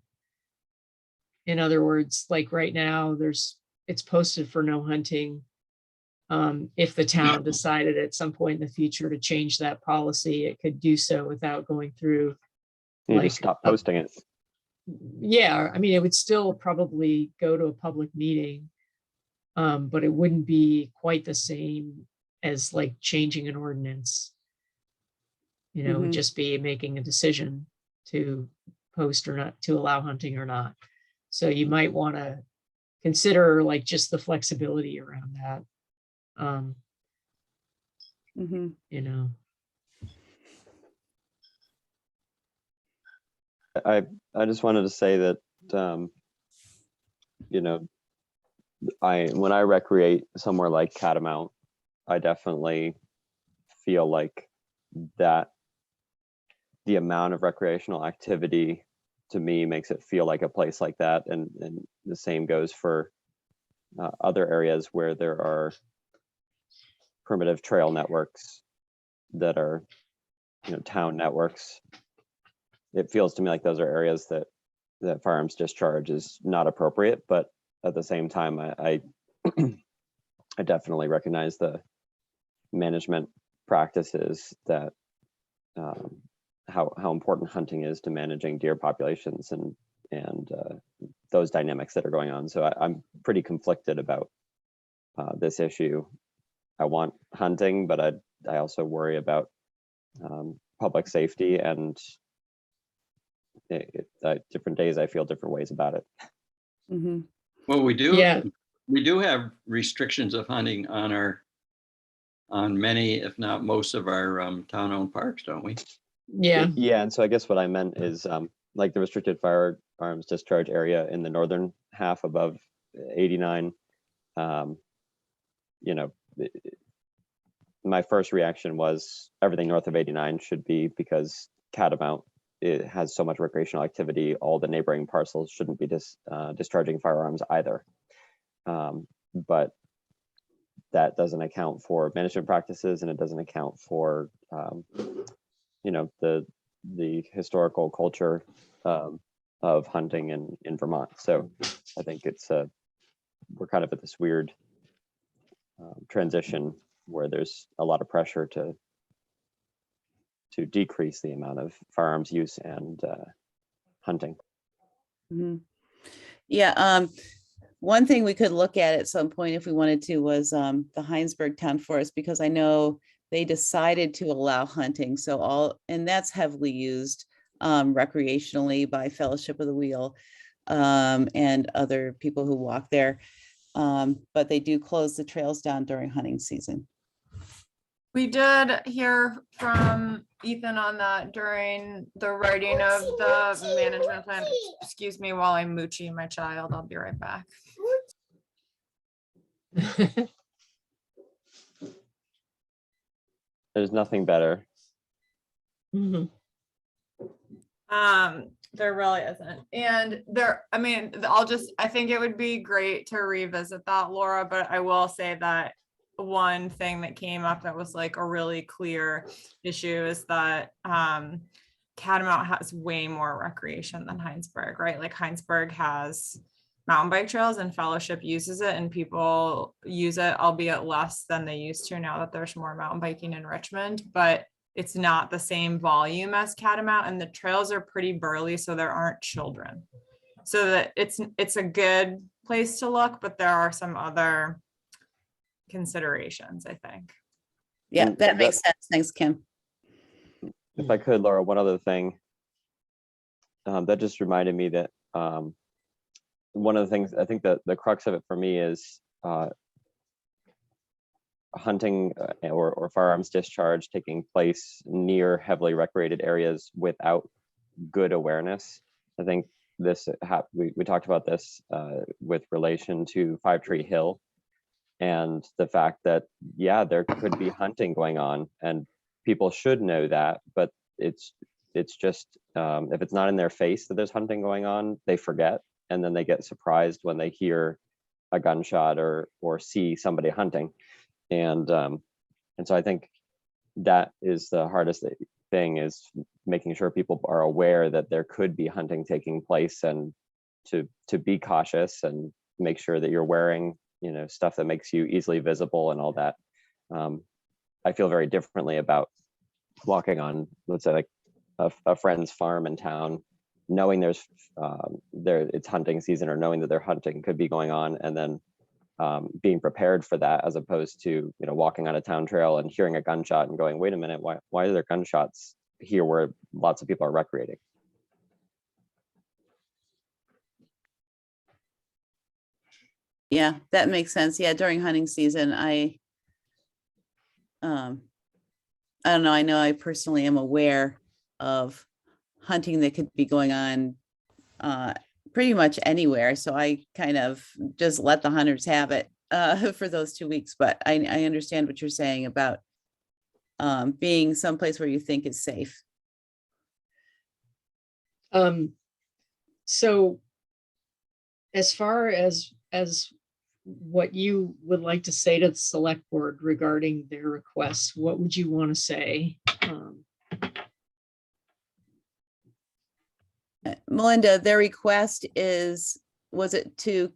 in other words, like right now, it's posted for no hunting. If the town decided at some point in the future to change that policy, it could do so without going through. You like just stop posting it. Yeah, I mean, it would still probably go to a public meeting, but it wouldn't be quite the same as like changing an ordinance. It would Mhm. just be making a decision to post or not, to allow hunting or not. So you might want to consider like just the flexibility around that. Mhm. I just wanted to say that when I recreate somewhere like Catamount, I definitely feel like that the amount of recreational activity to me makes it feel like a place like that, and the same goes for other areas where there are primitive trail networks that are town networks. It feels to me like those are areas that firearms discharge is not appropriate, but at the same time, I I definitely recognize the management practices that how important hunting is to managing deer populations and those dynamics that are going on. So I'm pretty conflicted about this issue. I want hunting, but I also worry about public safety, and different days I feel different ways about it. Mhm. Well, we Yeah. do have restrictions of hunting on many, if not most of our town-owned parks, don't we? Yeah. Yeah, and so I guess what I meant is like the restricted firearms discharge area in the northern half above 89. My first reaction was everything north of 89 should be, because Catamount, it has so much recreational activity, all the neighboring parcels shouldn't be discharging firearms either. But that doesn't account for management practices, and it doesn't account for the historical culture of hunting in Vermont. So I think we're kind of at this weird transition where there's a lot of pressure to decrease the amount of firearms use and hunting. Mhm. Yeah, one thing we could look at some point if we wanted to was the Heinsberg Town Forest, because I know they decided to allow hunting. And that's heavily used recreationally by Fellowship of the Wheel and other people who walk there. But they do close the trails down during hunting season. We did hear from Ethan on that during the writing of the management plan. Excuse me while I'm mooching my child. I'll be right back. There's nothing better. Mhm. There really isn't. And I think it would be great to revisit that, Laura, but I will say that one thing that came up that was like a really clear issue is that Catamount has way more recreation than Heinsberg, right? Like Heinsberg has mountain bike trails and Fellowship uses it, and people use it, albeit less than they used to now that there's more mountain biking in Richmond, but it's not the same volume as Catamount, and the trails are pretty burly, so there aren't children. So that it's a good place to look, but there are some other considerations, I think. Yeah, And that makes sense. Thanks, Kim. If I could, Laura, one other thing that just reminded me that one of the things, I think that the crux of it for me is hunting or firearms discharge taking place near heavily recreated areas without good awareness. I think this we talked about this with relation to Five Tree Hill and the fact that, yeah, there could be hunting going on and people should know that, but it's just if it's not in their face that there's hunting going on, they forget, and then they get surprised when they hear a gunshot or see somebody hunting. And so I think that is the hardest thing, is making sure people are aware that there could be hunting taking place, and to be cautious and make sure that you're wearing, you know, stuff that makes you easily visible and all that. I feel very differently about walking on, let's say, like a friend's farm in town, knowing there's it's hunting season, or knowing that their hunting could be going on, and then being prepared for that, as opposed to, you know, walking on a town trail and hearing a gunshot and going, wait a minute, why are there gunshots here where lots of people are recreating? Yeah, that makes sense. Yeah, during hunting season, I don't know. I know I personally am aware of hunting that could be going on pretty much anywhere. So I kind of just let the hunters have it for those 2 weeks. But I understand what you're saying about being someplace where you think is safe. So as far as what you would like to say to the select board regarding their request, what would you want to say? Melinda, their request was it to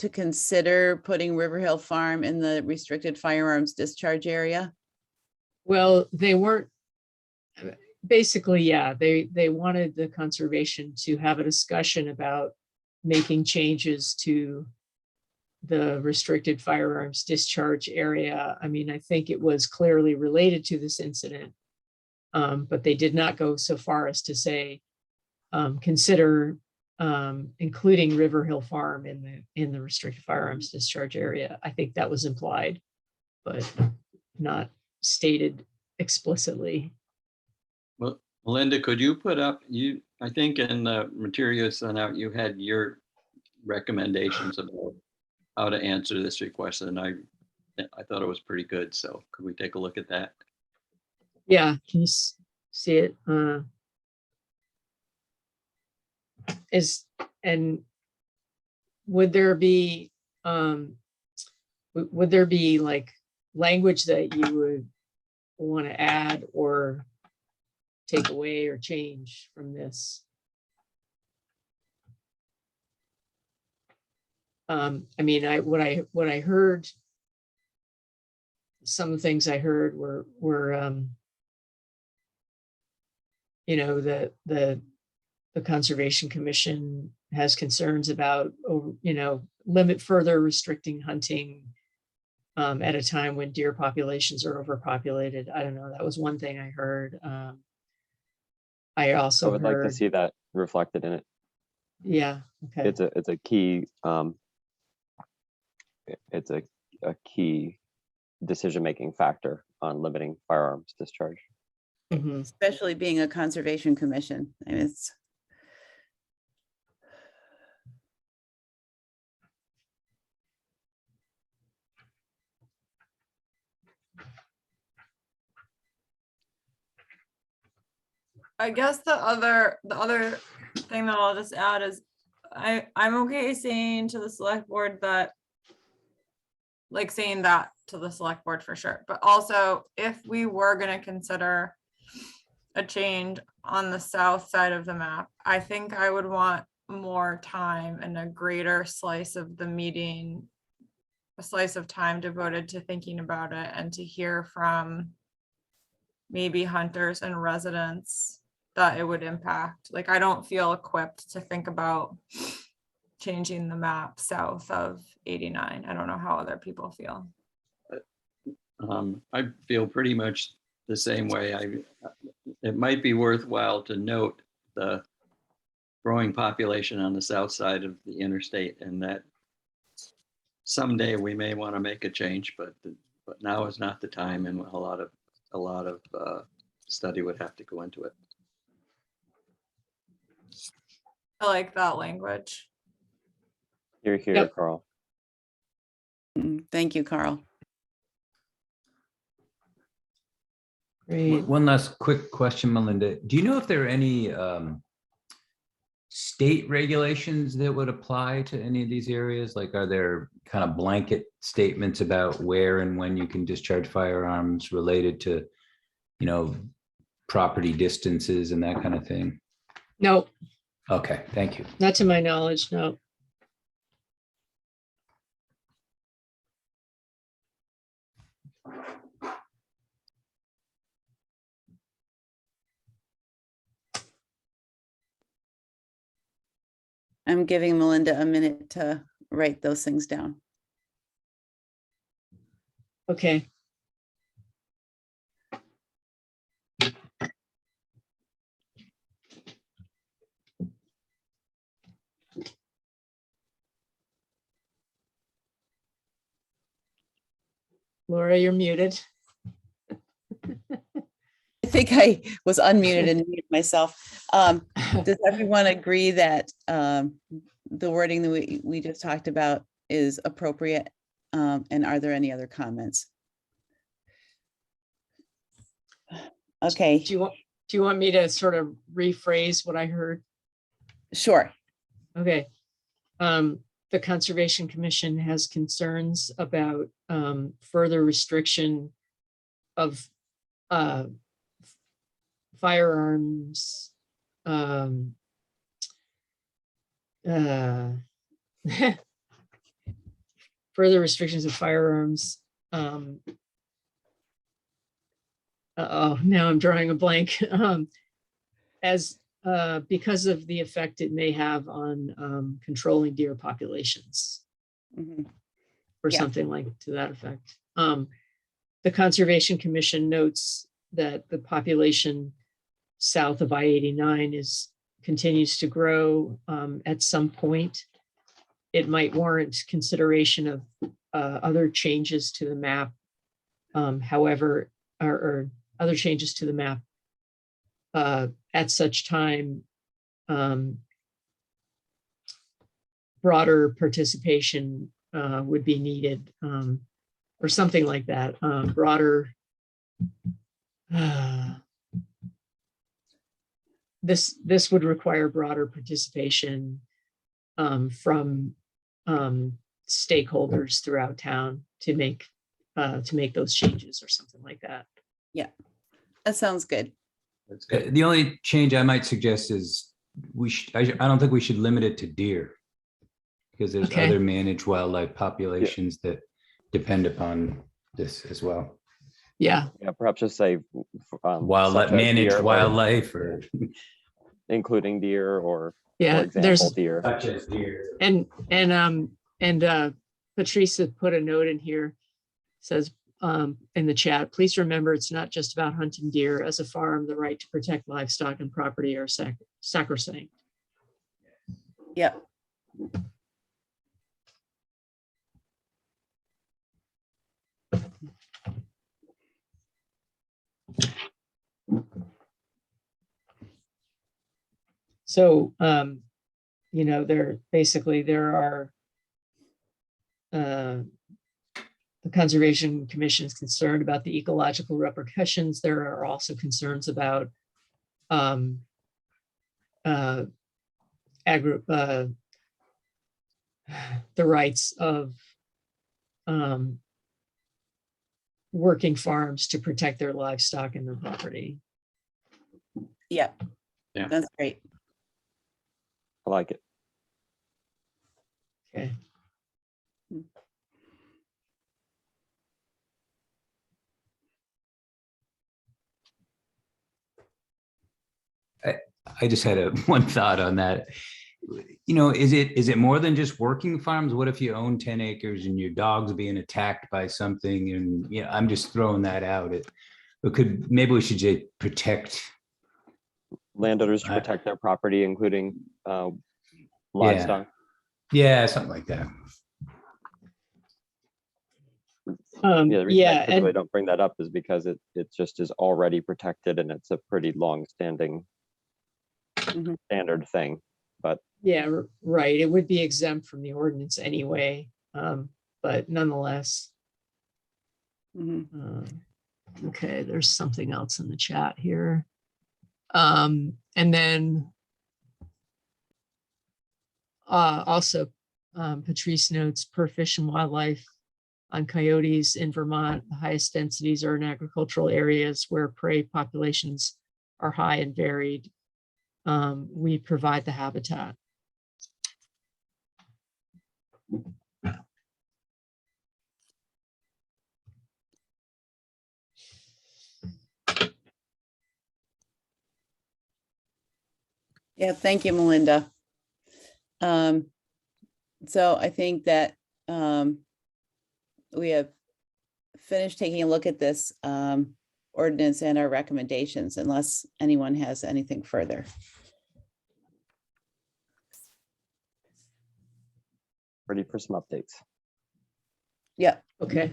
consider putting River Hill Farm in the restricted firearms discharge area? Well, they weren't, basically, yeah, they wanted the conservation to have a discussion about making changes to the restricted firearms discharge area. I mean, I think it was clearly related to this incident, but they did not go so far as to say, consider including River Hill Farm in the restricted firearms discharge area. I think that was implied, but not stated explicitly. Well, Melinda, could you put up, I think in the materials sent out, you had your recommendations about how to answer this request, and I thought it was pretty good. So could we take a look at that? Yeah, can you see it? And would there be like language that you would want to add or take away or change from this? I mean, what I heard, some of the things I heard were you know, the Conservation Commission has concerns about, you know, further restricting hunting at a time when deer populations are overpopulated. I don't know. That was one thing I heard. I also would like to see that reflected in it. Yeah. Okay. It's a key. It's a key decision-making factor on limiting firearms discharge. Mhm. Especially being a conservation commission. I mean, it's I guess the other thing that I'll just add is I'm okay saying to the select board that, like, saying that to the select board for sure, but also if we were going to consider a change on the south side of the map, I think I would want more time and a greater slice of the meeting, a slice of time devoted to thinking about it and to hear from maybe hunters and residents that it would impact. Like, I don't feel equipped to think about changing the map south of 89. I don't know how other people feel. I feel pretty much the same way. It might be worthwhile to note the growing population on the south side of the interstate, and that someday we may want to make a change, but now is not the time, and a lot of study would have to go into it. I like that language. You're here, Yep. Carl. Thank you, Carl. Great. One last quick question, Melinda. Do you know if there are any state regulations that would apply to any of these areas? Like, are there kind of blanket statements about where and when you can discharge firearms related to, property distances and that kind of thing? No, Okay, thank you. not to my knowledge, no. I'm giving Melinda a minute to write those things down. Okay. Laura, you're muted. I think I was unmuted and muted myself. Does everyone agree that the wording that we just talked about is appropriate? And are there any other comments? Okay, Do you want me to sort of rephrase what I heard? sure. Okay. The Conservation Commission has concerns about further restriction of firearms. Further restrictions of firearms. Oh, now I'm drawing a blank. As because of the effect it may have on controlling deer populations Mhm. or Yeah. something like to that effect. The Conservation Commission notes that the population south of I-89 continues to grow. At some point, it might warrant consideration of other changes to the map. However, or other changes to the map at such time, broader participation would be needed, or something like that. Broader. This would require broader participation from stakeholders throughout town to make those changes or something like that. Yeah, that sounds good. That's good. The only change I might suggest is I don't think we should limit it to deer, because there's Okay. other managed wildlife populations that depend upon this as well. Yeah, Yeah, perhaps just say Wildlife, such as managed deer or wildlife, or including deer, or yeah. for example, There's deer. such as deer. and Patrice put a note in here, says in the chat, please remember it's not just about hunting deer. As a farm, the right to protect livestock and property are sacrosanct. Yep. So, there are, the Conservation Commission is concerned about the ecological repercussions. There are also concerns about the rights of working farms to protect their livestock and their property. Yep. Yeah. That's great. I like it. Okay. I just had one thought on that. Is it more than just working farms? What if you own 10 acres and your dog's being attacked by something? And I'm just throwing that out. Maybe we should say protect Landowners to protect their property, including livestock. Yeah, something like that. Yeah, the reason I Yeah, typically and don't bring that up is because it just is already protected and it's a pretty long-standing Mhm. standard thing. But yeah, right. It would be exempt from the ordinance anyway. But nonetheless, Mhm. okay, there's something else in the chat here. And then also Patrice notes per Fish and Wildlife on coyotes in Vermont, the highest densities are in agricultural areas where prey populations are high and varied. We provide the habitat. Yeah, thank you, Melinda. So I think that we have finished taking a look at this ordinance and our recommendations, unless anyone has anything further. ready for some updates. Yeah, Okay.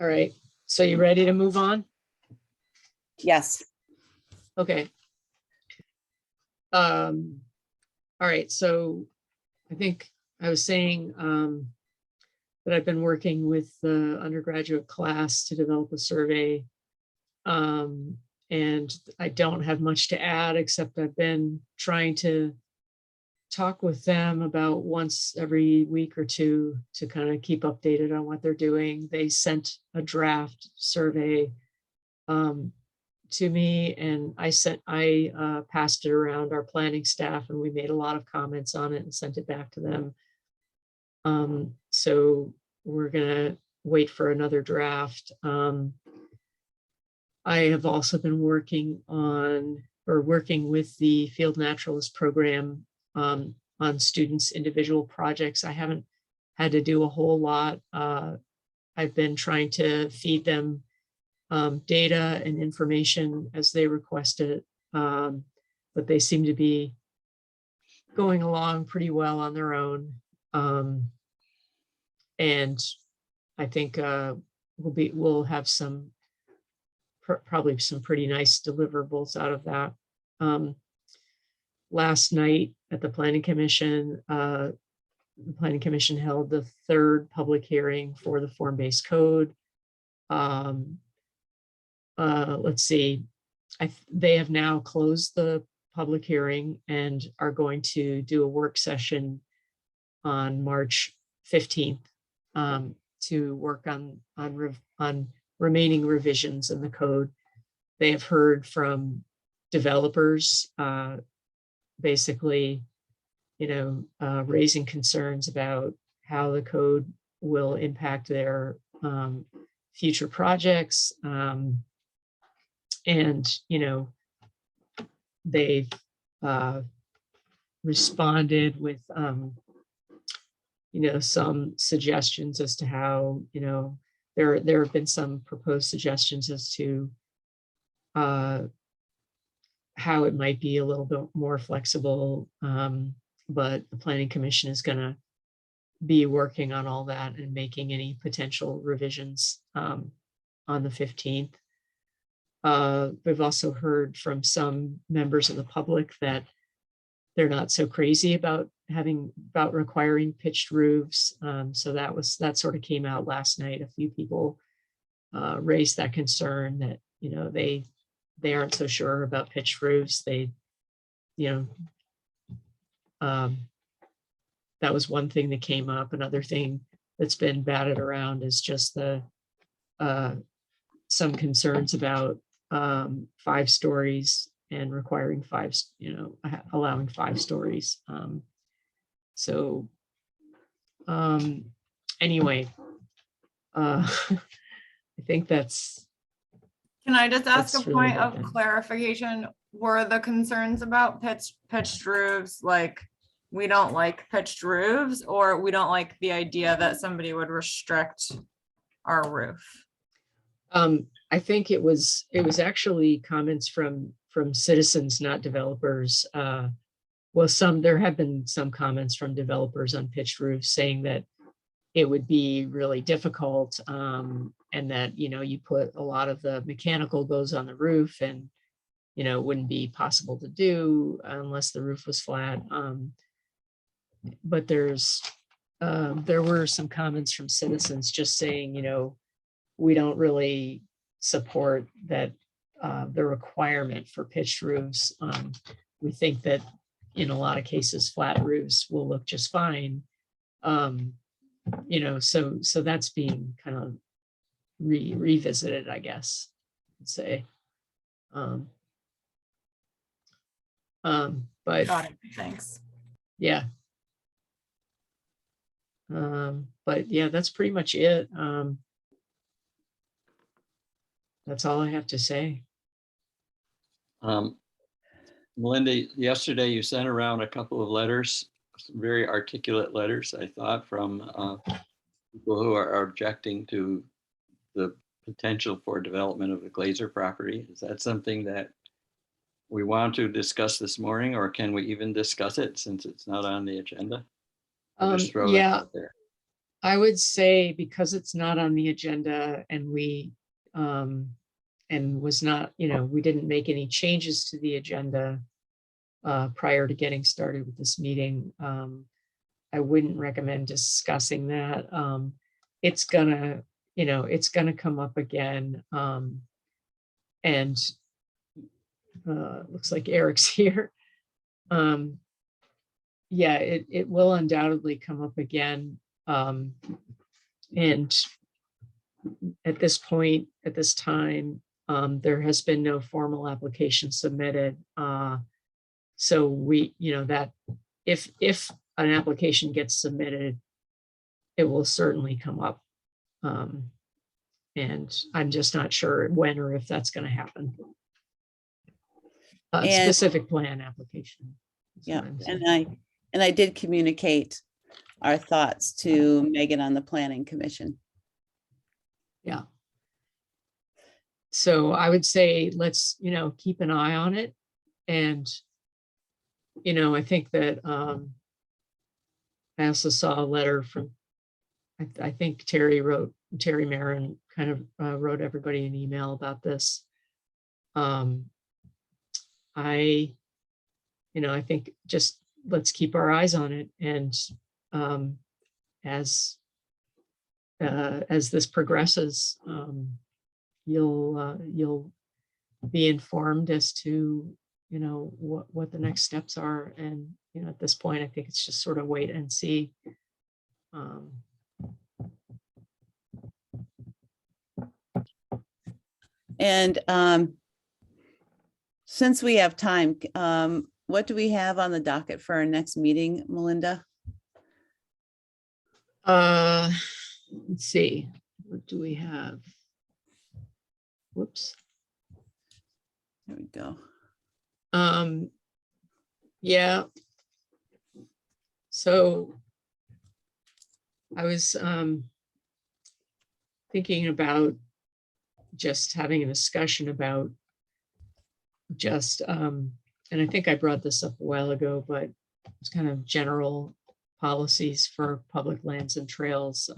All right. So you ready to move on? yes. Okay. All right. So I think I was saying that I've been working with the undergraduate class to develop a survey. And I don't have much to add, except I've been trying to talk with them about once every week or two to kind of keep updated on what they're doing. They sent a draft survey to me, and I passed it around our planning staff, and we made a lot of comments on it and sent it back to them. So we're gonna wait for another draft. I have also been working with the Field Naturalist program on students' individual projects. I haven't had to do a whole lot. I've been trying to feed them data and information as they request it, but they seem to be going along pretty well on their own. And I think we'll have probably some pretty nice deliverables out of that. Last night at the Planning Commission, held the third public hearing for the form-based code. Let's see, they have now closed the public hearing and are going to do a work session on March 15th to work on remaining revisions in the code. They have heard from developers, basically, raising concerns about how the code will impact their future projects. And, they've responded with, some suggestions as to how, there have been some proposed suggestions as to how it might be a little bit more flexible. But the Planning Commission is going to be working on all that and making any potential revisions on the 15th. We've also heard from some members of the public that they're not so crazy about requiring pitched roofs. So that sort of came out last night. A few people raised that concern that, they aren't so sure about pitched roofs. That was one thing that came up. Another thing that's been batted around is just some concerns about 5 stories and requiring allowing 5 stories. Anyway, I think that's. Can I just ask a That's really point what of then. clarification? Were the concerns about pitched roofs, like we don't like pitched roofs, or we don't like the idea that somebody would restrict our roof? I think it was actually comments from citizens, not developers. There have been some comments from developers on pitched roofs saying that it would be really difficult, and that, you put a lot of the mechanical goes on the roof, and, it wouldn't be possible to do unless the roof was flat. But there were some comments from citizens just saying, we don't really support that, the requirement for pitched roofs. We think that in a lot of cases, flat roofs will look just fine. So that's being kind of revisited, I guess, I'd say. But Got it. Thanks. yeah. But yeah, that's pretty much it. That's all I have to say. Melinda, yesterday you sent around a couple of letters, some very articulate letters, I thought, from people who are objecting to the potential for development of the Glazer property. Is that something that we want to discuss this morning, or can we even discuss it since it's not on the agenda? I'll just throw that Yeah, out there. I would say because it's not on the agenda, and we was not, we didn't make any changes to the agenda prior to getting started with this meeting. I wouldn't recommend discussing that. It's gonna come up again. And looks like Eric's here. Yeah, it will undoubtedly come up again. And at this point, at this time, there has been no formal application submitted. So we, that if an application gets submitted, it will certainly come up. And I'm just not sure when or if that's going to happen. A specific plan application. Yeah, and I did communicate our thoughts to Megan on the Planning Commission. Yeah. So I would say let's, keep an eye on it. And, I think that I also saw a letter from, I think Terry Marin kind of wrote everybody an email about this. I think just let's keep our eyes on it. And as this progresses, you'll be informed as to, what the next steps are. And, at this point, I think it's just sort of wait and see. And since we have time, what do we have on the docket for our next meeting, Melinda? Let's see, what do we have? Whoops. There we go. Yeah. So I was thinking about just having a discussion about just, and I think I brought this up a while ago, but it's kind of general policies for public lands and trails.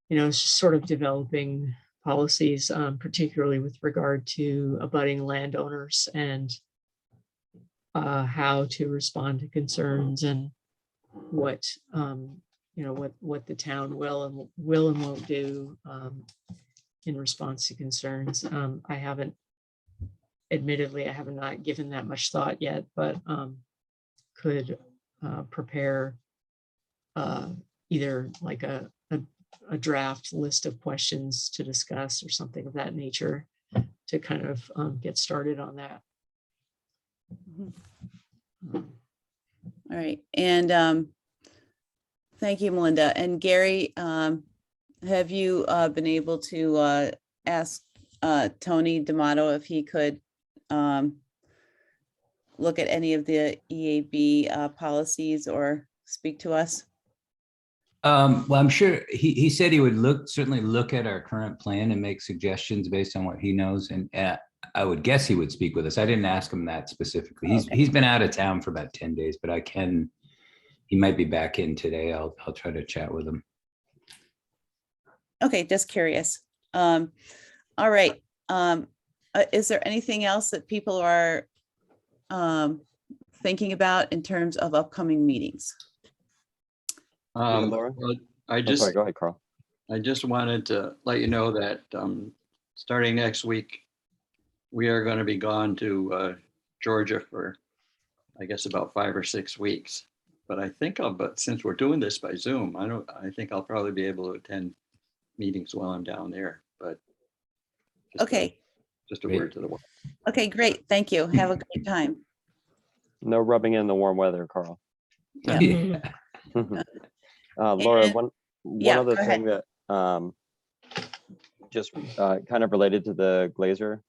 It's just sort of developing policies, particularly with regard to abutting landowners and how to respond to concerns and what what the town will and won't do in response to concerns. Admittedly, I have not given that much thought yet, but could prepare either like a draft list of questions to discuss or something of that nature to kind of get started on that. All right. And thank you, Melinda. And Gary, have you been able to ask Tony D'Amato if he could look at any of the EAB policies or speak to us? Well, I'm sure he said he would certainly look at our current plan and make suggestions based on what he knows. And I would guess he would speak with us. I didn't ask him that specifically. He's been out of town for about 10 days, but I can he might be back in today. I'll try to chat with him. Okay, just curious. All right. Is there anything else that people are thinking about in terms of upcoming meetings? Laura? Well, I Oh, sorry, just, go ahead, Carl. I just wanted to let you know that starting next week, we are going to be gone to Georgia for, I guess, about 5 or 6 weeks. But I think but since we're doing this by Zoom, I think I'll probably be able to attend meetings while I'm down there. But Okay. just a Great. word to the world. Okay, great. Thank you. Have a great time. No rubbing in the warm weather, Carl. Yeah. Laura, And- one yeah, other go thing that just kind of related to the Glazer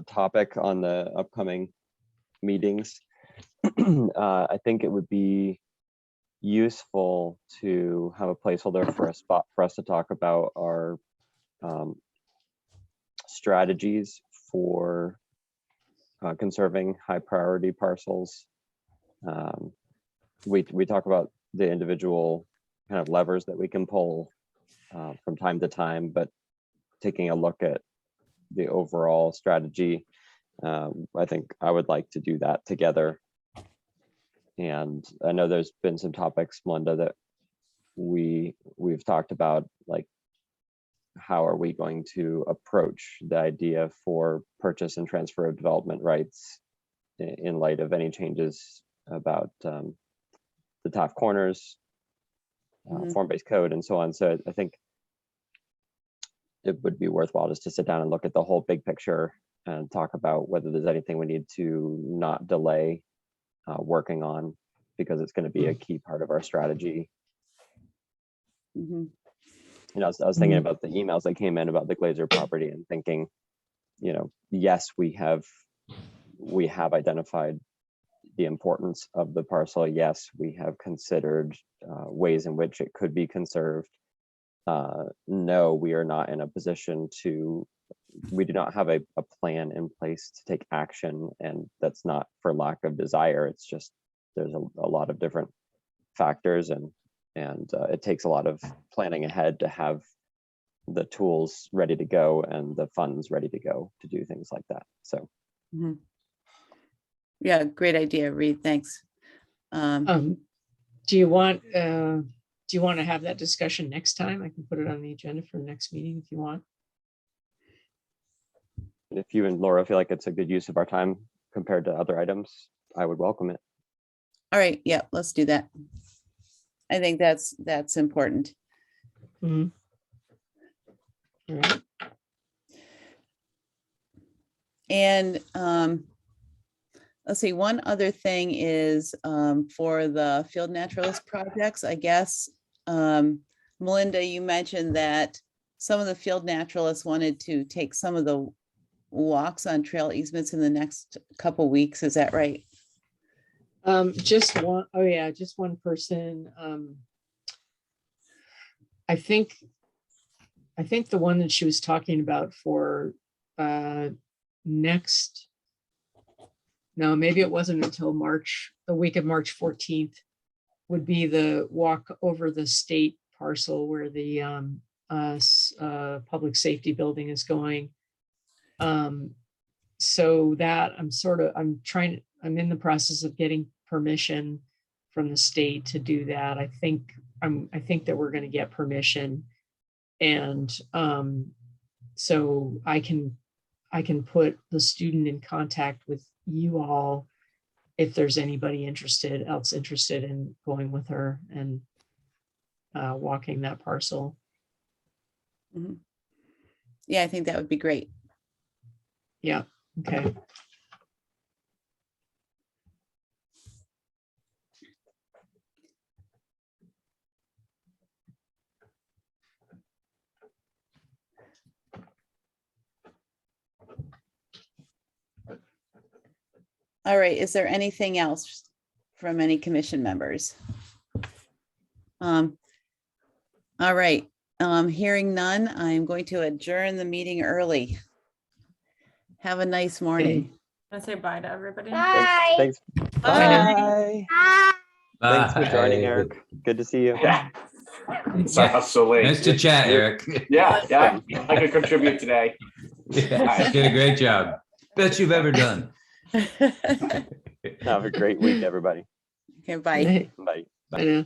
topic on the upcoming meetings. I think it would be useful to have a placeholder for a spot for us to talk about our strategies for conserving high priority parcels. We talk about the individual kind of levers that we can pull from time to time, but taking a look at the overall strategy, I think I would like to do that together. And I know there's been some topics, Melinda, that we've talked about, like how are we going to approach the idea for purchase and transfer of development rights in light of any changes about the top corners, form-based code, and so on. So I think it would be worthwhile just to sit down and look at the whole big picture and talk about whether there's anything we need to not delay working on, because it's going to be a key part of our strategy. Mhm. You know, I was thinking about the emails that came in about the Glazer property and thinking, you know, yes, we have identified the importance of the parcel. Yes, we have considered ways in which it could be conserved. No, we are not in a position to, we do not have a plan in place to take action, and that's not for lack of desire. It's just there's a lot of different factors, and it takes a lot of planning ahead to have the tools ready to go and the funds ready to go to do things like that. So Mhm. Yeah, great idea, Reed. Thanks. Do you want to have that discussion next time? I can put it on the agenda for the next meeting if you want. if you and Laura feel like it's a good use of our time compared to other items, I would welcome it. All right, yeah, let's do that. I think that's important. Mhm. All right. And let's see, one other thing is for the field naturalist projects, I guess. Melinda, you mentioned that some of the field naturalists wanted to take some of the walks on trail easements in the next couple weeks. Is that right? Just one, oh yeah, just one person. I think the one that she was talking about for next, no, maybe it wasn't until March, the week of March 14th would be the walk over the state parcel where the public safety building is going. So that I'm in the process of getting permission from the state to do that. I think that we're going to get permission, and so I can put the student in contact with you all if there's anybody else interested in going with her and walking that parcel. Mhm. Yeah, I think that would be great. Yeah. Okay. All right, is there anything else from any commission members? All right, hearing none, I'm going to adjourn the meeting early. Have a nice morning. I say bye to everybody. Thanks. Bye. Thanks for joining, Bye. Eric. Good to see you. Yeah. Sorry I was so late. Nice to chat, Eric. Yeah, I could contribute today. Yeah, you did a great job. Best you've ever done. Have a great week, everybody. Okay, bye. Bye Bye. now.